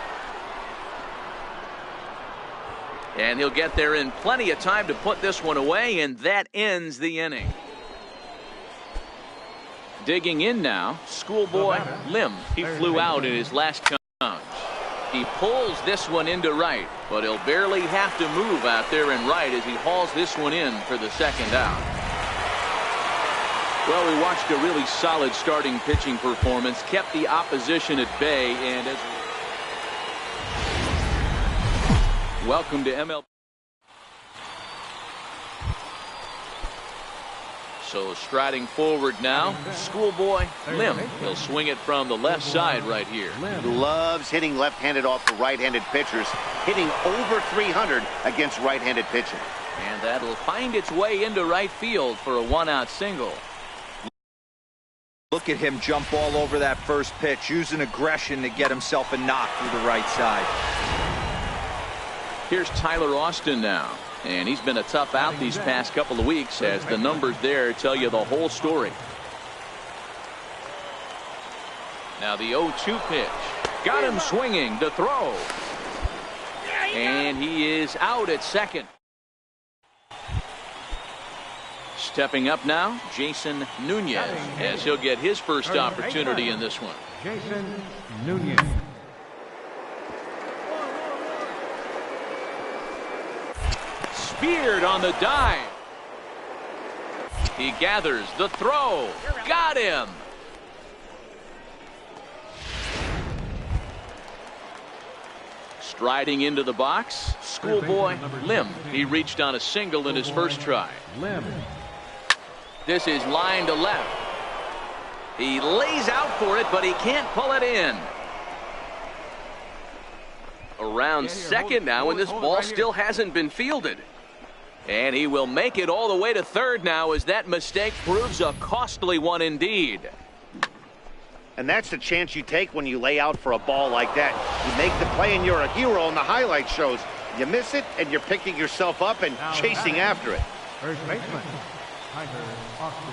And he'll get there in plenty of time to put this one away, and that ends the inning. Digging in now, Schoolboy Lim. He flew out in his last count. He pulls this one into right, but he'll barely have to move out there in right as he hauls this one in for the second out. Well, we watched a really solid starting pitching performance, kept the opposition at bay, and as welcome to MLB. So striding forward now, Schoolboy Lim. He'll swing it from the left side right here. Loves hitting left-handed off of right-handed pitchers, hitting over 300 against right-handed pitching. And that'll find its way into right field for a one-out single. Look at him jump all over that first pitch, using aggression to get himself a knock through the right side. Here's Tyler Austin now, and he's been a tough out these past couple of weeks as the numbers there tell you the whole story. Now the 0-2 pitch. Got him swinging to throw. And he is out at second. Stepping up now, Jason Nunez, as he'll get his first opportunity in this one. Jason Nunez. Speared on the dive. He gathers the throw. Got him. Striding into the box, Schoolboy Lim. He reached on a single in his first try. Lim. This is line to left. He lays out for it, but he can't pull it in. Around second now, and this ball still hasn't been fielded. And he will make it all the way to third now as that mistake proves a costly one indeed. And that's the chance you take when you lay out for a ball like that. You make the play and you're a hero in the highlight shows. You miss it and you're picking yourself up and chasing after it. First baseman, Tyler Austin.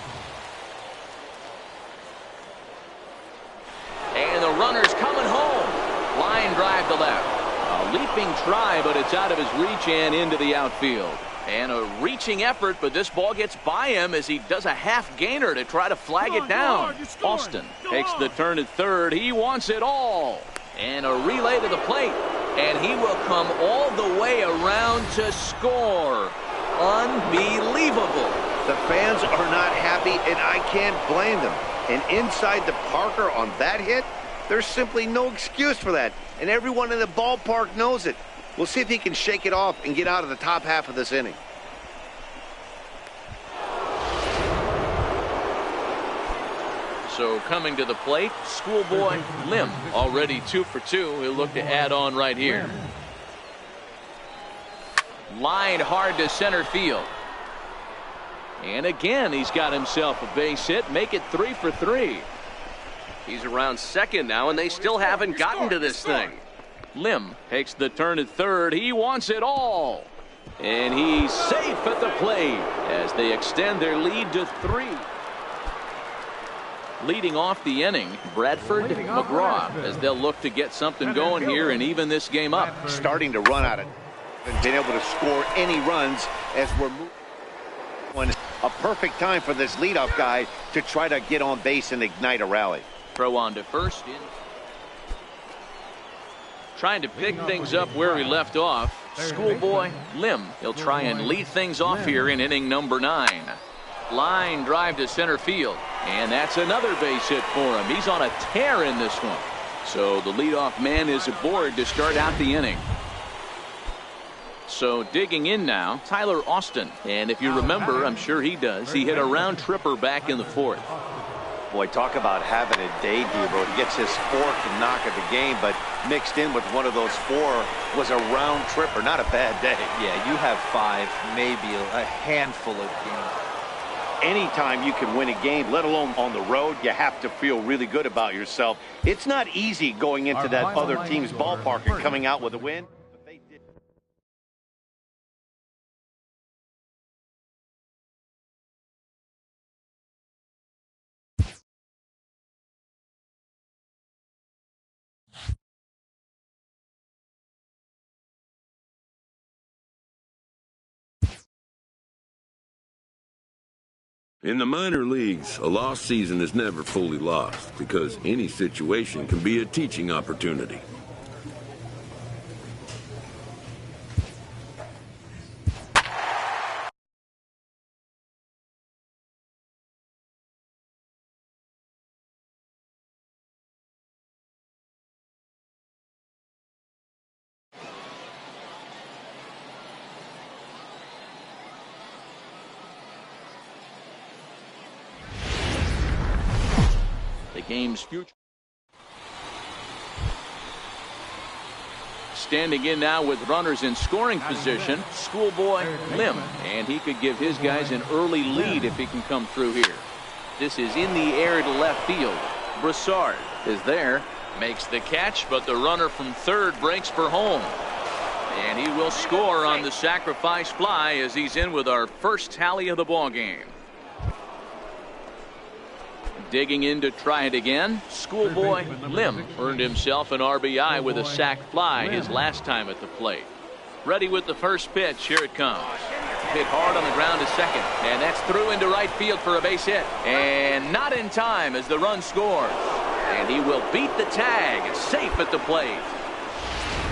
And the runner's coming home. Line drive to left. A leaping try, but it's out of his reach and into the outfield. And a reaching effort, but this ball gets by him as he does a half gainer to try to flag it down. Austin takes the turn at third. He wants it all. And a relay to the plate. And he will come all the way around to score. Unbelievable. The fans are not happy, and I can't blame them. And inside the Parker on that hit, there's simply no excuse for that. And everyone in the ballpark knows it. We'll see if he can shake it off and get out of the top half of this inning. So coming to the plate, Schoolboy Lim, already 2 for 2. He'll look to add on right here. Lined hard to center field. And again, he's got himself a base hit. Make it 3 for 3. He's around second now, and they still haven't gotten to this thing. Lim takes the turn at third. He wants it all. And he's safe at the plate as they extend their lead to 3. Leading off the inning, Bradford McGraw, as they'll look to get something going here and even this game up. Starting to run out of and been able to score any runs as we're moving. A perfect time for this leadoff guy to try to get on base and ignite a rally. Throw on to first. Trying to pick things up where he left off. Schoolboy Lim. He'll try and lead things off here in inning number 9. Line drive to center field. And that's another base hit for him. He's on a tear in this one. So the leadoff man is aboard to start out the inning. So digging in now, Tyler Austin. And if you remember, I'm sure he does, he hit a round tripper back in the 4th. Boy, talk about having a day, Debo. He gets his 4th knock of the game, but mixed in with one of those 4 was a round tripper. Not a bad day. Yeah, you have 5, maybe a handful of games. Anytime you can win a game, let alone on the road, you have to feel really good about yourself. It's not easy going into that other team's ballpark and coming out with a win. In the minor leagues, a lost season is never fully lost because any situation can be a teaching opportunity. Game's future. Standing in now with runners in scoring position, Schoolboy Lim, and he could give his guys an early lead if he can come through here. This is in the air to left field. Broussard is there, makes the catch, but the runner from third breaks for home. And he will score on the sacrifice fly as he's in with our first tally of the ball game. Digging in to try it again, Schoolboy Lim earned himself an RBI with a sac fly his last time at the plate. Ready with the first pitch. Here it comes. Hit hard on the ground to second, and that's through into right field for a base hit. And not in time as the run scores. And he will beat the tag, safe at the plate.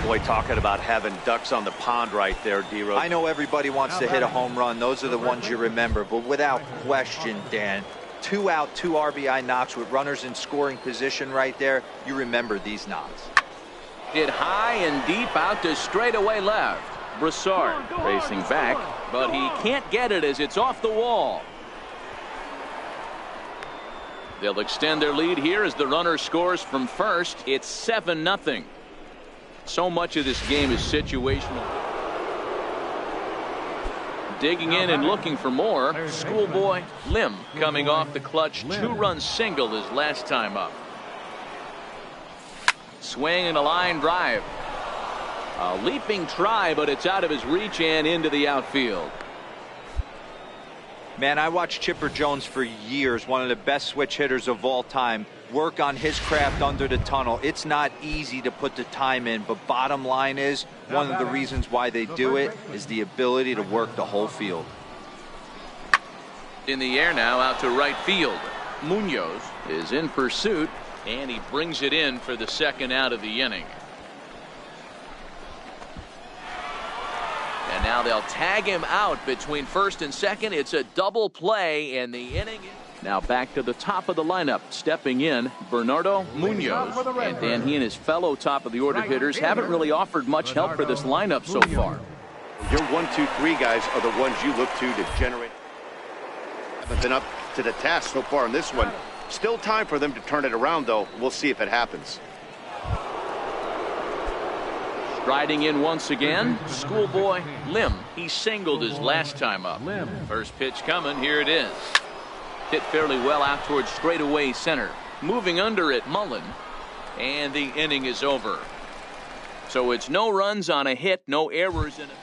Boy, talking about having ducks on the pond right there, D-Rose. I know everybody wants to hit a home run. Those are the ones you remember. But without question, Dan, 2 out, 2 RBI knocks with runners in scoring position right there. You remember these knocks. Hit high and deep out to straightaway left. Broussard racing back, but he can't get it as it's off the wall. They'll extend their lead here as the runner scores from first. It's 7-0. So much of this game is situational. Digging in and looking for more, Schoolboy Lim coming off the clutch 2-run single his last time up. Swing and a line drive. A leaping try, but it's out of his reach and into the outfield. Man, I watched Chipper Jones for years, one of the best switch hitters of all time, work on his craft under the tunnel. It's not easy to put the time in, but bottom line is, one of the reasons why they do it is the ability to work the whole field. In the air now, out to right field. Munoz is in pursuit, and he brings it in for the second out of the inning. And now they'll tag him out between first and second. It's a double play, and the inning. Now back to the top of the lineup. Stepping in, Bernardo Munoz. And then he and his fellow top of the order hitters haven't really offered much help for this lineup so far. Your 1, 2, 3 guys are the ones you look to generate. Haven't been up to the task so far in this one. Still time for them to turn it around, though. We'll see if it happens. Striding in once again, Schoolboy Lim. He singled his last time up. First pitch coming. Here it is. Hit fairly well out towards straightaway center. Moving under it, Mullen. And the inning is over. So it's no runs on a hit, no errors in it.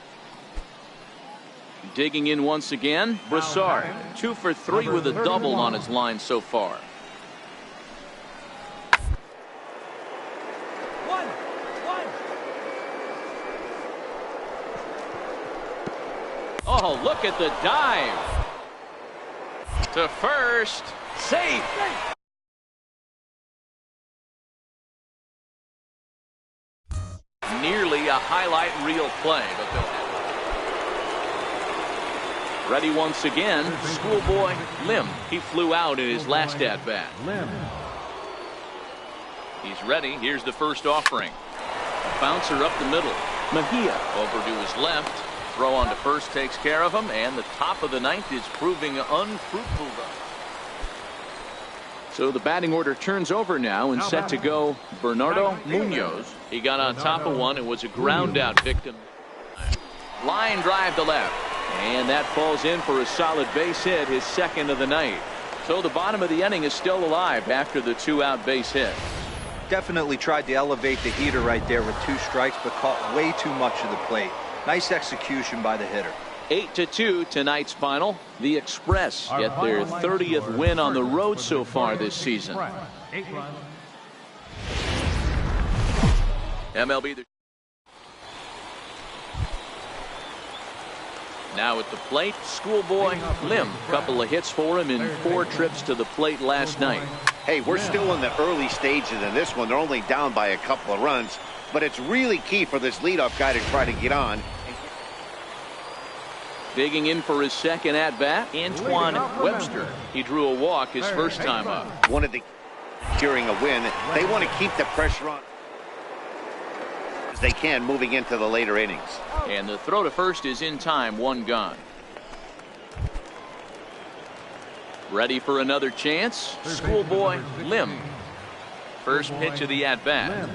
Digging in once again, Broussard. 2 for 3 with a double on his line so far. Oh, look at the dive. To first. Safe. Nearly a highlight reel play, but ready once again. Schoolboy Lim. He flew out in his last at bat. He's ready. Here's the first offering. A bouncer up the middle. Mejia over to his left. Throw on to first takes care of him, and the top of the ninth is proving unfruitful. So the batting order turns over now, and set to go Bernardo Munoz. He got on top of one and was a ground out victim. Line drive to left, and that falls in for a solid base hit, his second of the night. So the bottom of the inning is still alive after the 2-out base hit. Definitely tried to elevate the heater right there with 2 strikes, but caught way too much of the plate. Nice execution by the hitter. 8-2 tonight's final. The Express get their 30th win on the road so far this season. MLB. Now at the plate, Schoolboy Lim. Couple of hits for him in 4 trips to the plate last night. Hey, we're still in the early stages in this one. They're only down by a couple of runs, but it's really key for this leadoff guy to try to get on. Digging in for his second at bat, Antoine Webster. He drew a walk his first time up. Wanted to securing a win. They want to keep the pressure on as they can moving into the later innings. And the throw to first is in time, 1 gone. Ready for another chance. Schoolboy Lim. First pitch of the at bat.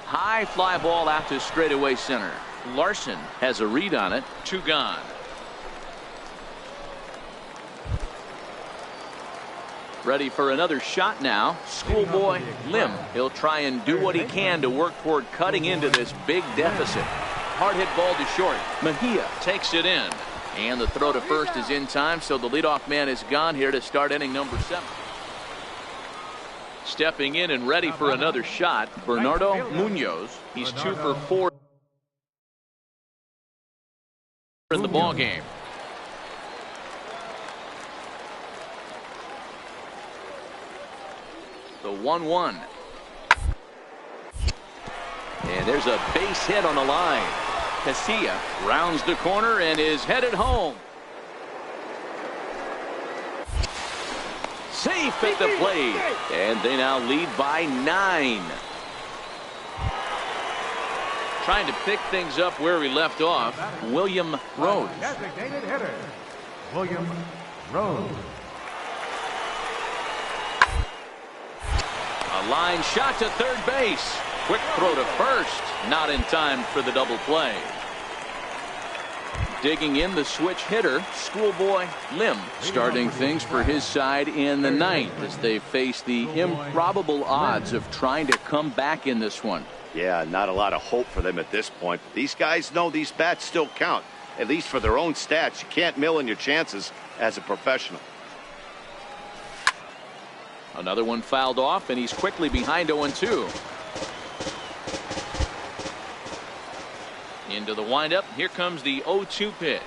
High fly ball out to straightaway center. Larson has a read on it. 2 gone. Ready for another shot now. Schoolboy Lim. He'll try and do what he can to work toward cutting into this big deficit. Hard hit ball to short. Mejia takes it in. And the throw to first is in time, so the leadoff man is gone here to start inning number 7. Stepping in and ready for another shot, Bernardo Munoz. He's 2 for 4 in the ball game. The 1-1. And there's a base hit on the line. Casilla rounds the corner and is headed home. Safe at the plate. And they now lead by 9. Trying to pick things up where we left off, William Rose. Designated hitter, William Rose. A line shot to third base. Quick throw to first. Not in time for the double play. Digging in the switch hitter, Schoolboy Lim, starting things for his side in the 9th as they face the improbable odds of trying to come back in this one. Yeah, not a lot of hope for them at this point. These guys know these bats still count, at least for their own stats. You can't mill in your chances as a professional. Another one fouled off, and he's quickly behind 0-2. Into the windup. Here comes the 0-2 pitch.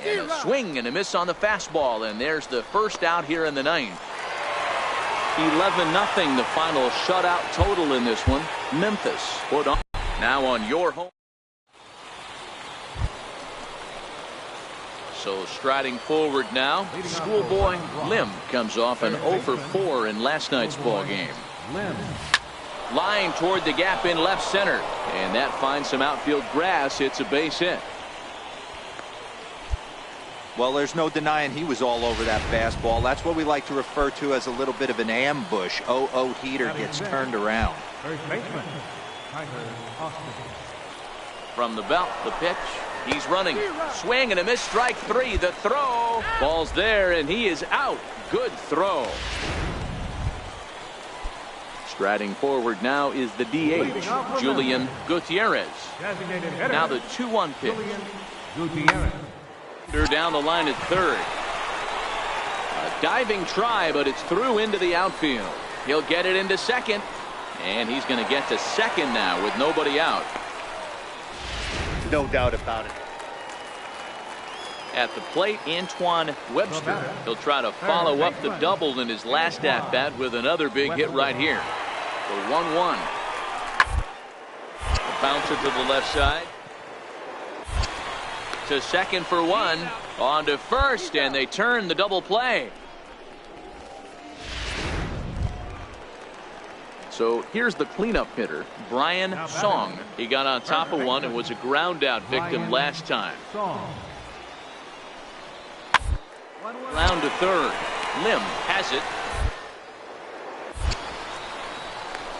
And a swing and a miss on the fastball, and there's the first out here in the 9th. 11-0 the final shutout total in this one. Memphis put on now on your home. So striding forward now, Schoolboy Lim comes off an 0 for 4 in last night's ball game. Line toward the gap in left center, and that finds some outfield grass. It's a base hit. Well, there's no denying he was all over that fastball. That's what we like to refer to as a little bit of an ambush. 0-0 heater gets turned around. First baseman, From the belt, the pitch. He's running. Swing and a miss. Strike 3. The throw. Ball's there, and he is out. Good throw. Striding forward now is the DH, Julian Gutierrez. Now the 2-1 pitch. Gutierrez. Down the line at third. A diving try, but it's through into the outfield. He'll get it into second, and he's going to get to second now with nobody out. No doubt about it. At the plate, Antoine Webster. He'll try to follow up the double in his last at-bat with another big hit right here. The 1-1. A bouncer to the left side. To second for one. On to first, and they turn the double play. So here's the cleanup hitter, Brian Song. He got on top of one and was a ground out victim last time. Round to third. Lim has it.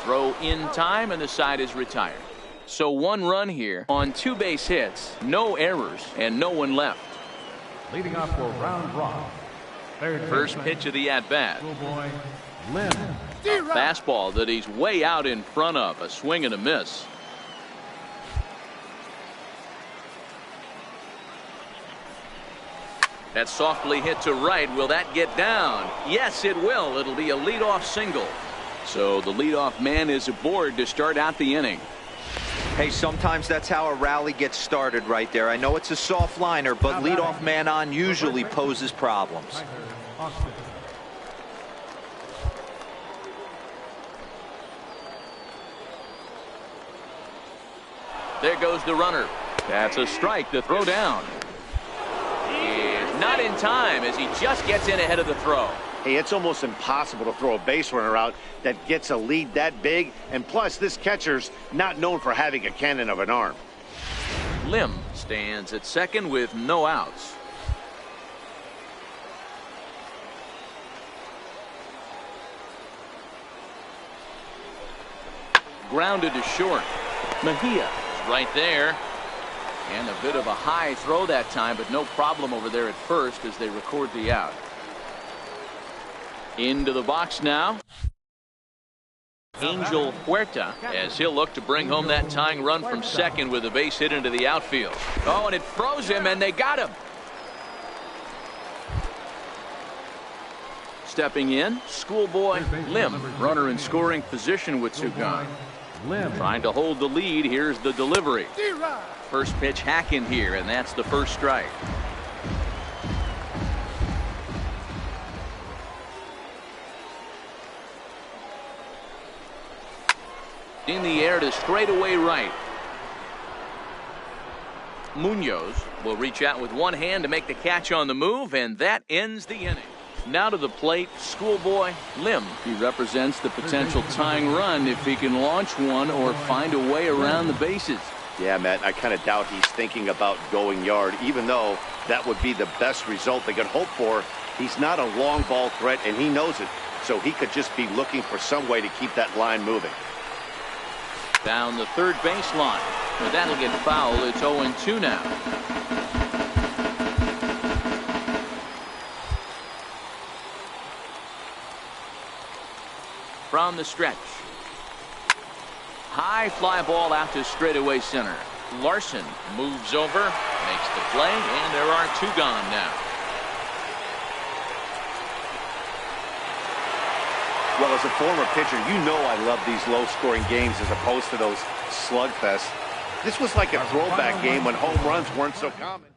Throw in time, and the side is retired. So 1 run here on 2 base hits, no errors, and no one left. Leading off for round rock. First pitch of the at-bat. Schoolboy Lim. A fastball that he's way out in front of. A swing and a miss. That's softly hit to right. Will that get down? Yes, it will. It'll be a leadoff single. So the leadoff man is aboard to start out the inning. Hey, sometimes that's how a rally gets started right there. I know it's a soft liner, but leadoff man on usually poses problems. There goes the runner. That's a strike. The throw down. Not in time as he just gets in ahead of the throw. Hey, it's almost impossible to throw a base runner out that gets a lead that big. And plus, this catcher's not known for having a cannon of an arm. Lim stands at second with no outs. Grounded to short. Mejia is right there. And a bit of a high throw that time, but no problem over there at first as they record the out. Into the box now. Angel Huerta, as he'll look to bring home that tying run from second with a base hit into the outfield. Oh, and it froze him, and they got him. Stepping in, Schoolboy Lim, runner in scoring position with two gone. Trying to hold the lead. Here's the delivery. First pitch hack in here, and that's the first strike. In the air to straightaway right. Munoz will reach out with one hand to make the catch on the move, and that ends the inning. Now to the plate, Schoolboy Lim. He represents the potential tying run if he can launch one or find a way around the bases. Yeah, Matt, I kind of doubt he's thinking about going yard, even though that would be the best result they could hope for. He's not a long ball threat, and he knows it, so he could just be looking for some way to keep that line moving. Down the third baseline, but that'll get foul. It's 0-2 now. From the stretch. High fly ball out to straightaway center. Larson moves over, makes the play, and there are two gone now. Well, as a former pitcher, you know I love these low-scoring games as opposed to those slugfests. This was like a throwback game when home runs weren't so common.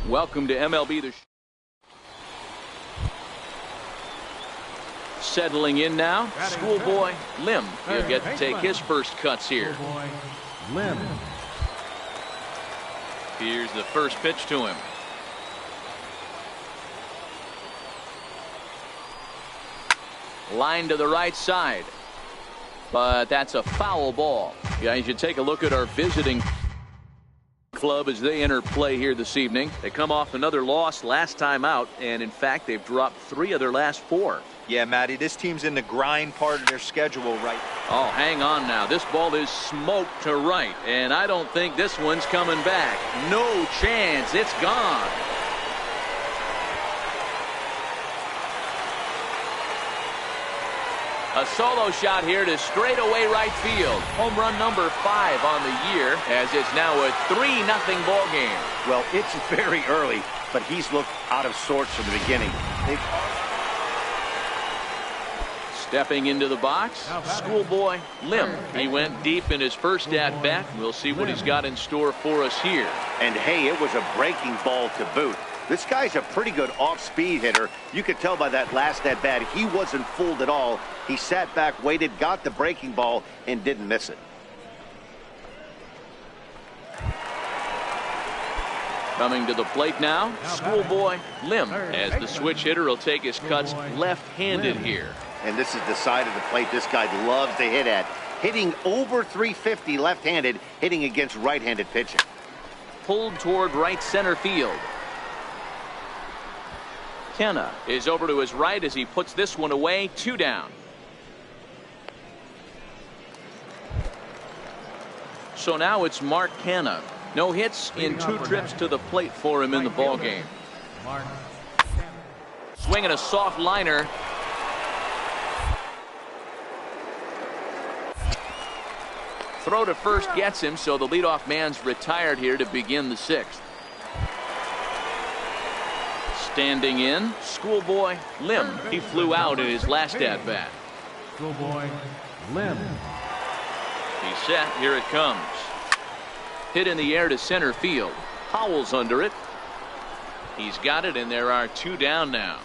Welcome to MLB The Show. Settling in now, Schoolboy Lim. He'll get to take his first cuts here. Schoolboy Lim. Here's the first pitch to him. Line to the right side. But that's a foul ball. Yeah, you should take a look at our visiting club as they enter play here this evening. They come off another loss last time out, and in fact they've dropped 3 of their last 4. Yeah, Matty, this team's in the grind part of their schedule right. Oh, hang on now. This ball is smoked to right, and I don't think this one's coming back. No chance. It's gone. A solo shot here to straightaway right field. Home run number 5 on the year, as it's now a 3-0 ball game. Well, it's very early, but he's looked out of sorts from the beginning. Stepping into the box, Schoolboy Lim. He went deep in his first at-bat. We'll see what he's got in store for us here. And hey, it was a breaking ball to boot. This guy's a pretty good off-speed hitter. You could tell by that last at-bat he wasn't fooled at all. He sat back, waited, got the breaking ball, and didn't miss it. Coming to the plate now, Schoolboy Lim, as the switch hitter will take his cuts left-handed here. And this is the side of the plate this guy loves to hit at. Hitting over 350 left-handed, hitting against right-handed pitching. Pulled toward right center field. Kenna is over to his right as he puts this one away. 2 down. So now it's Mark Canha. No hits in 2 trips to the plate for him in the ball game. Swinging a soft liner. Throw to first gets him, so the leadoff man's retired here to begin the 6th. Standing in, Schoolboy Lim. He flew out in his last at-bat. Schoolboy Lim. He's set. Here it comes. Hit in the air to center field. Howell's under it. He's got it, and there are 2 down now.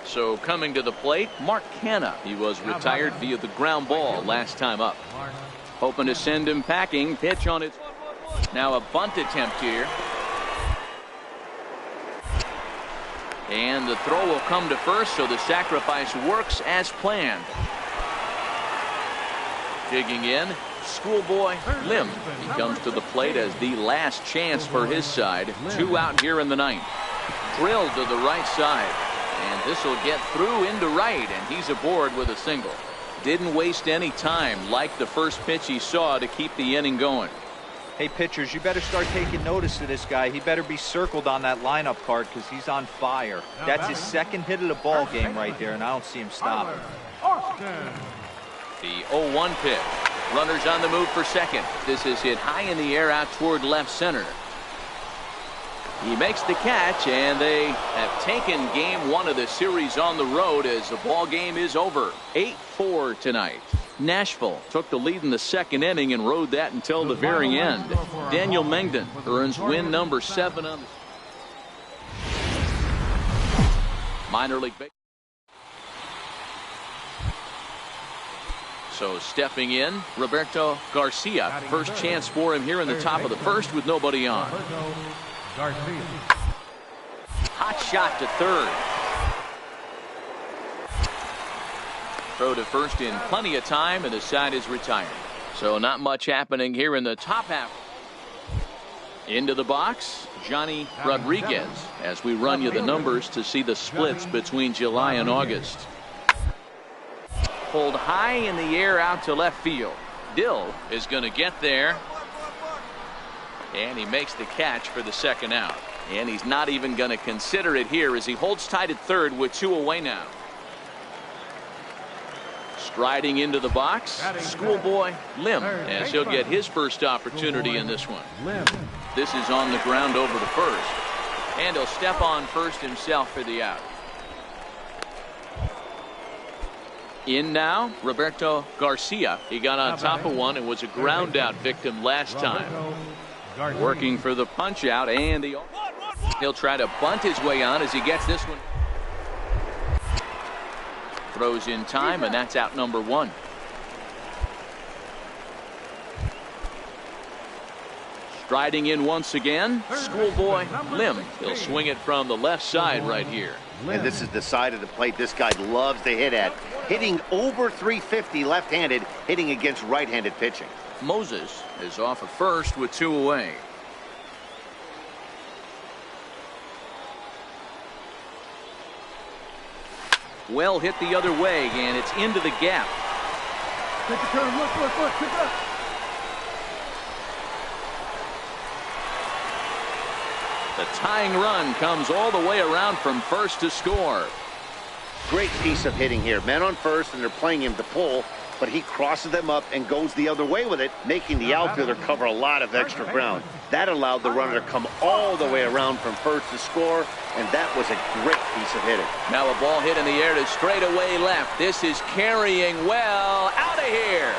So coming to the plate, Mark Canha. He was retired via the ground ball last time up. Hoping to send him packing. Pitch on it. Now a bunt attempt here. And the throw will come to first, so the sacrifice works as planned. Digging in, Schoolboy Lim. He comes to the plate as the last chance for his side. 2 out here in the 9th. Drilled to the right side. And this will get through into right, and he's aboard with a single. Didn't waste any time like the first pitch he saw to keep the inning going. Hey, pitchers, you better start taking notice of this guy. He better be circled on that lineup card because he's on fire. That's his 2nd hit of the ball game right there, and I don't see him stopping. The 0-1 pitch. Runners on the move for second. This is hit high in the air out toward left center. He makes the catch, and they have taken game 1 of the series on the road as the ball game is over. 8-4 tonight. Nashville took the lead in the 2nd inning and rode that until the very end. Daniel Mengden earns win number 7 on the minor league baseball. So stepping in, Roberto Garcia. First chance for him here in the top of the 1st with nobody on. Hot shot to third. Throw to first in plenty of time, and the side is retired. So not much happening here in the top half. Into the box, Johnny Rodriguez, as we run you the numbers to see the splits between July and August. Pulled high in the air out to left field. Dill is going to get there. And he makes the catch for the 2nd out. And he's not even going to consider it here as he holds tight at third with 2 away now. Striding into the box, Schoolboy Lim, as he'll get his first opportunity in this one. This is on the ground over to first. And he'll step on first himself for the out. In now, Roberto Garcia. He got on top of one and was a ground out victim last time. Working for the punch out, and he'll try to bunt his way on as he gets this one. Throws in time, and that's out number 1. Striding in once again, Schoolboy Lim. He'll swing it from the left side right here. And this is the side of the plate this guy loves to hit at. Hitting over 350 left-handed, hitting against right-handed pitching. Moses is off at first with 2 away. Well hit the other way, and it's into the gap. Take a turn. Look. Pick up. The tying run comes all the way around from first to score. Great piece of hitting here. Men on first, and they're playing him to pull, but he crosses them up and goes the other way with it, making the outfielder cover a lot of extra ground. That allowed the runner to come all the way around from first to score, and that was a great piece of hitting. Now a ball hit in the air to straightaway left. This is carrying well. Out of here.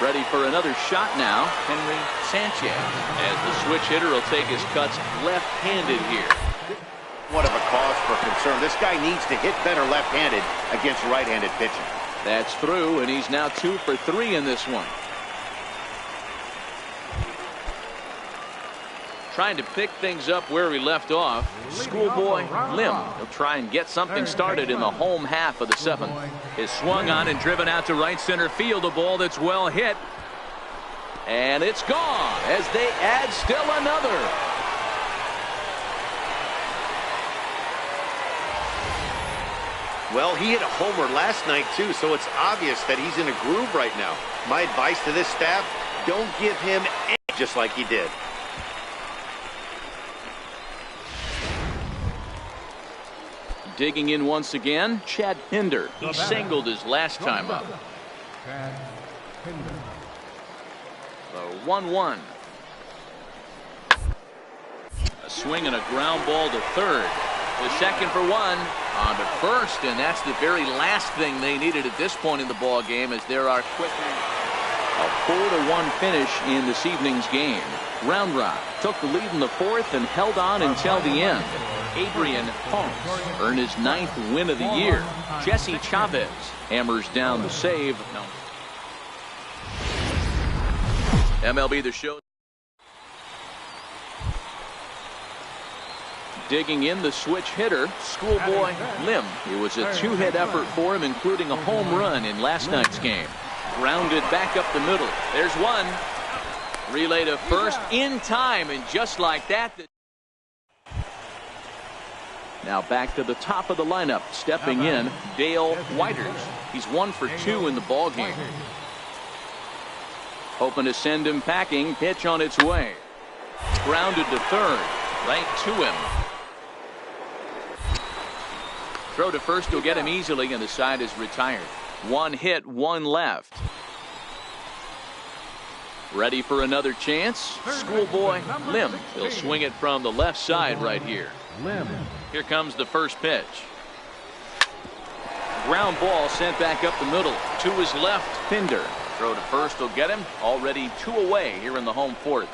Ready for another shot now, Henry Sanchez, as the switch hitter will take his cuts left-handed here. What of a cause for concern. This guy needs to hit better left-handed against right-handed pitching. That's through, and he's now 2 for 3 in this one. Trying to pick things up where he left off. Schoolboy Lim. He'll try and get something started in the home half of the 7th. Is swung on and driven out to right center field. A ball that's well hit. And it's gone as they add still another. Well, he hit a homer last night, too, so it's obvious that he's in a groove right now. My advice to this staff, don't give him any, just like he did. Digging in once again, Chad Pinder. He singled his last time up. The 1-1. A swing and a ground ball to third. The second for 1 on to first, and that's the very last thing they needed at this point in the ball game, as there are quickly a 4-1 finish in this evening's game. Round Rock took the lead in the 4th and held on until the end. Adrian Holmes earned his 9th win of the year. Jesse Chavez hammers down the save. MLB The Show. Digging in the switch hitter, Schoolboy Lim. It was a 2-hit effort for him, including a home run in last night's game. Grounded back up the middle. There's one. Relay to first in time, and just like that. Now back to the top of the lineup. Stepping in, Dale Whiters. He's 1 for 2 in the ball game. Hoping to send him packing. Pitch on its way. Grounded to third. Right to him. Throw to first will get him easily, and the side is retired. 1 hit, 1 left. Ready for another chance. Schoolboy Lim. He'll swing it from the left side right here. Here comes the first pitch. Ground ball sent back up the middle. To his left, Pinder. Throw to first will get him. Already 2 away here in the home 4th.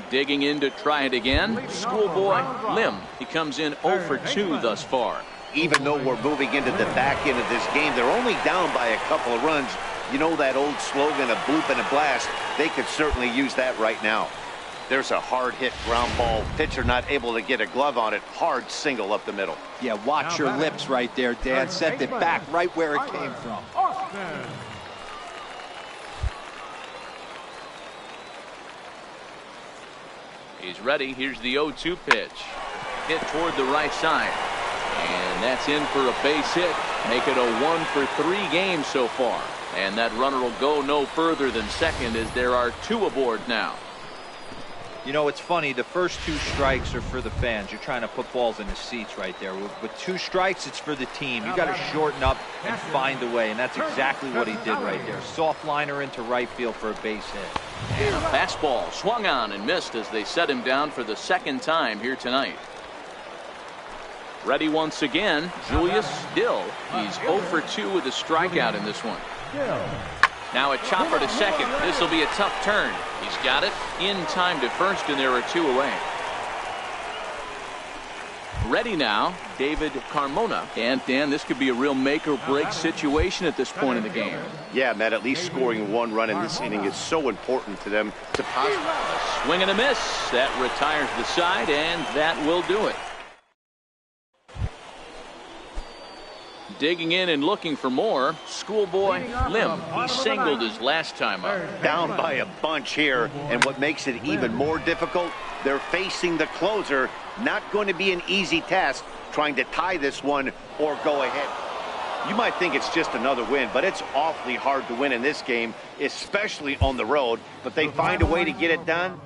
Digging in to try it again. Schoolboy Lim. He comes in 0 for 2 thus far. Even though we're moving into the back end of this game, they're only down by a couple of runs. You know that old slogan, a bloop and a blast? They could certainly use that right now. There's a hard hit ground ball. Pitcher not able to get a glove on it. Hard single up the middle. Yeah, watch your lips right there, Dan. Sent it back right where it came from. He's ready. Here's the 0-2 pitch. Hit toward the right side. And that's in for a base hit. Make it a 1 for 3 game so far. And that runner will go no further than second, as there are 2 aboard now. You know, it's funny. The first 2 strikes are for the fans. You're trying to put balls in the seats right there. With 2 strikes, it's for the team. You got to shorten up and find a way, and that's exactly what he did right there. Soft liner into right field for a base hit. And a fastball swung on and missed as they set him down for the 2nd time here tonight. Ready once again, Julius Dill. He's 0 for 2 with a strikeout in this one. Now a chopper to second. This will be a tough turn. He's got it in time to first, and there are 2 away. Ready now, David Carmona. And Dan, this could be a real make or break situation at this point in the game. Yeah, Matt, at least scoring 1 run in this inning is so important to them to possibly. A swing and a miss. That retires the side, and that will do it. Digging in and looking for more, Schoolboy Lim. He singled his last time up. Down by a bunch here, and what makes it even more difficult, they're facing the closer. Not going to be an easy task trying to tie this one or go ahead. You might think it's just another win, but it's awfully hard to win in this game, especially on the road. But they find a way to get it done.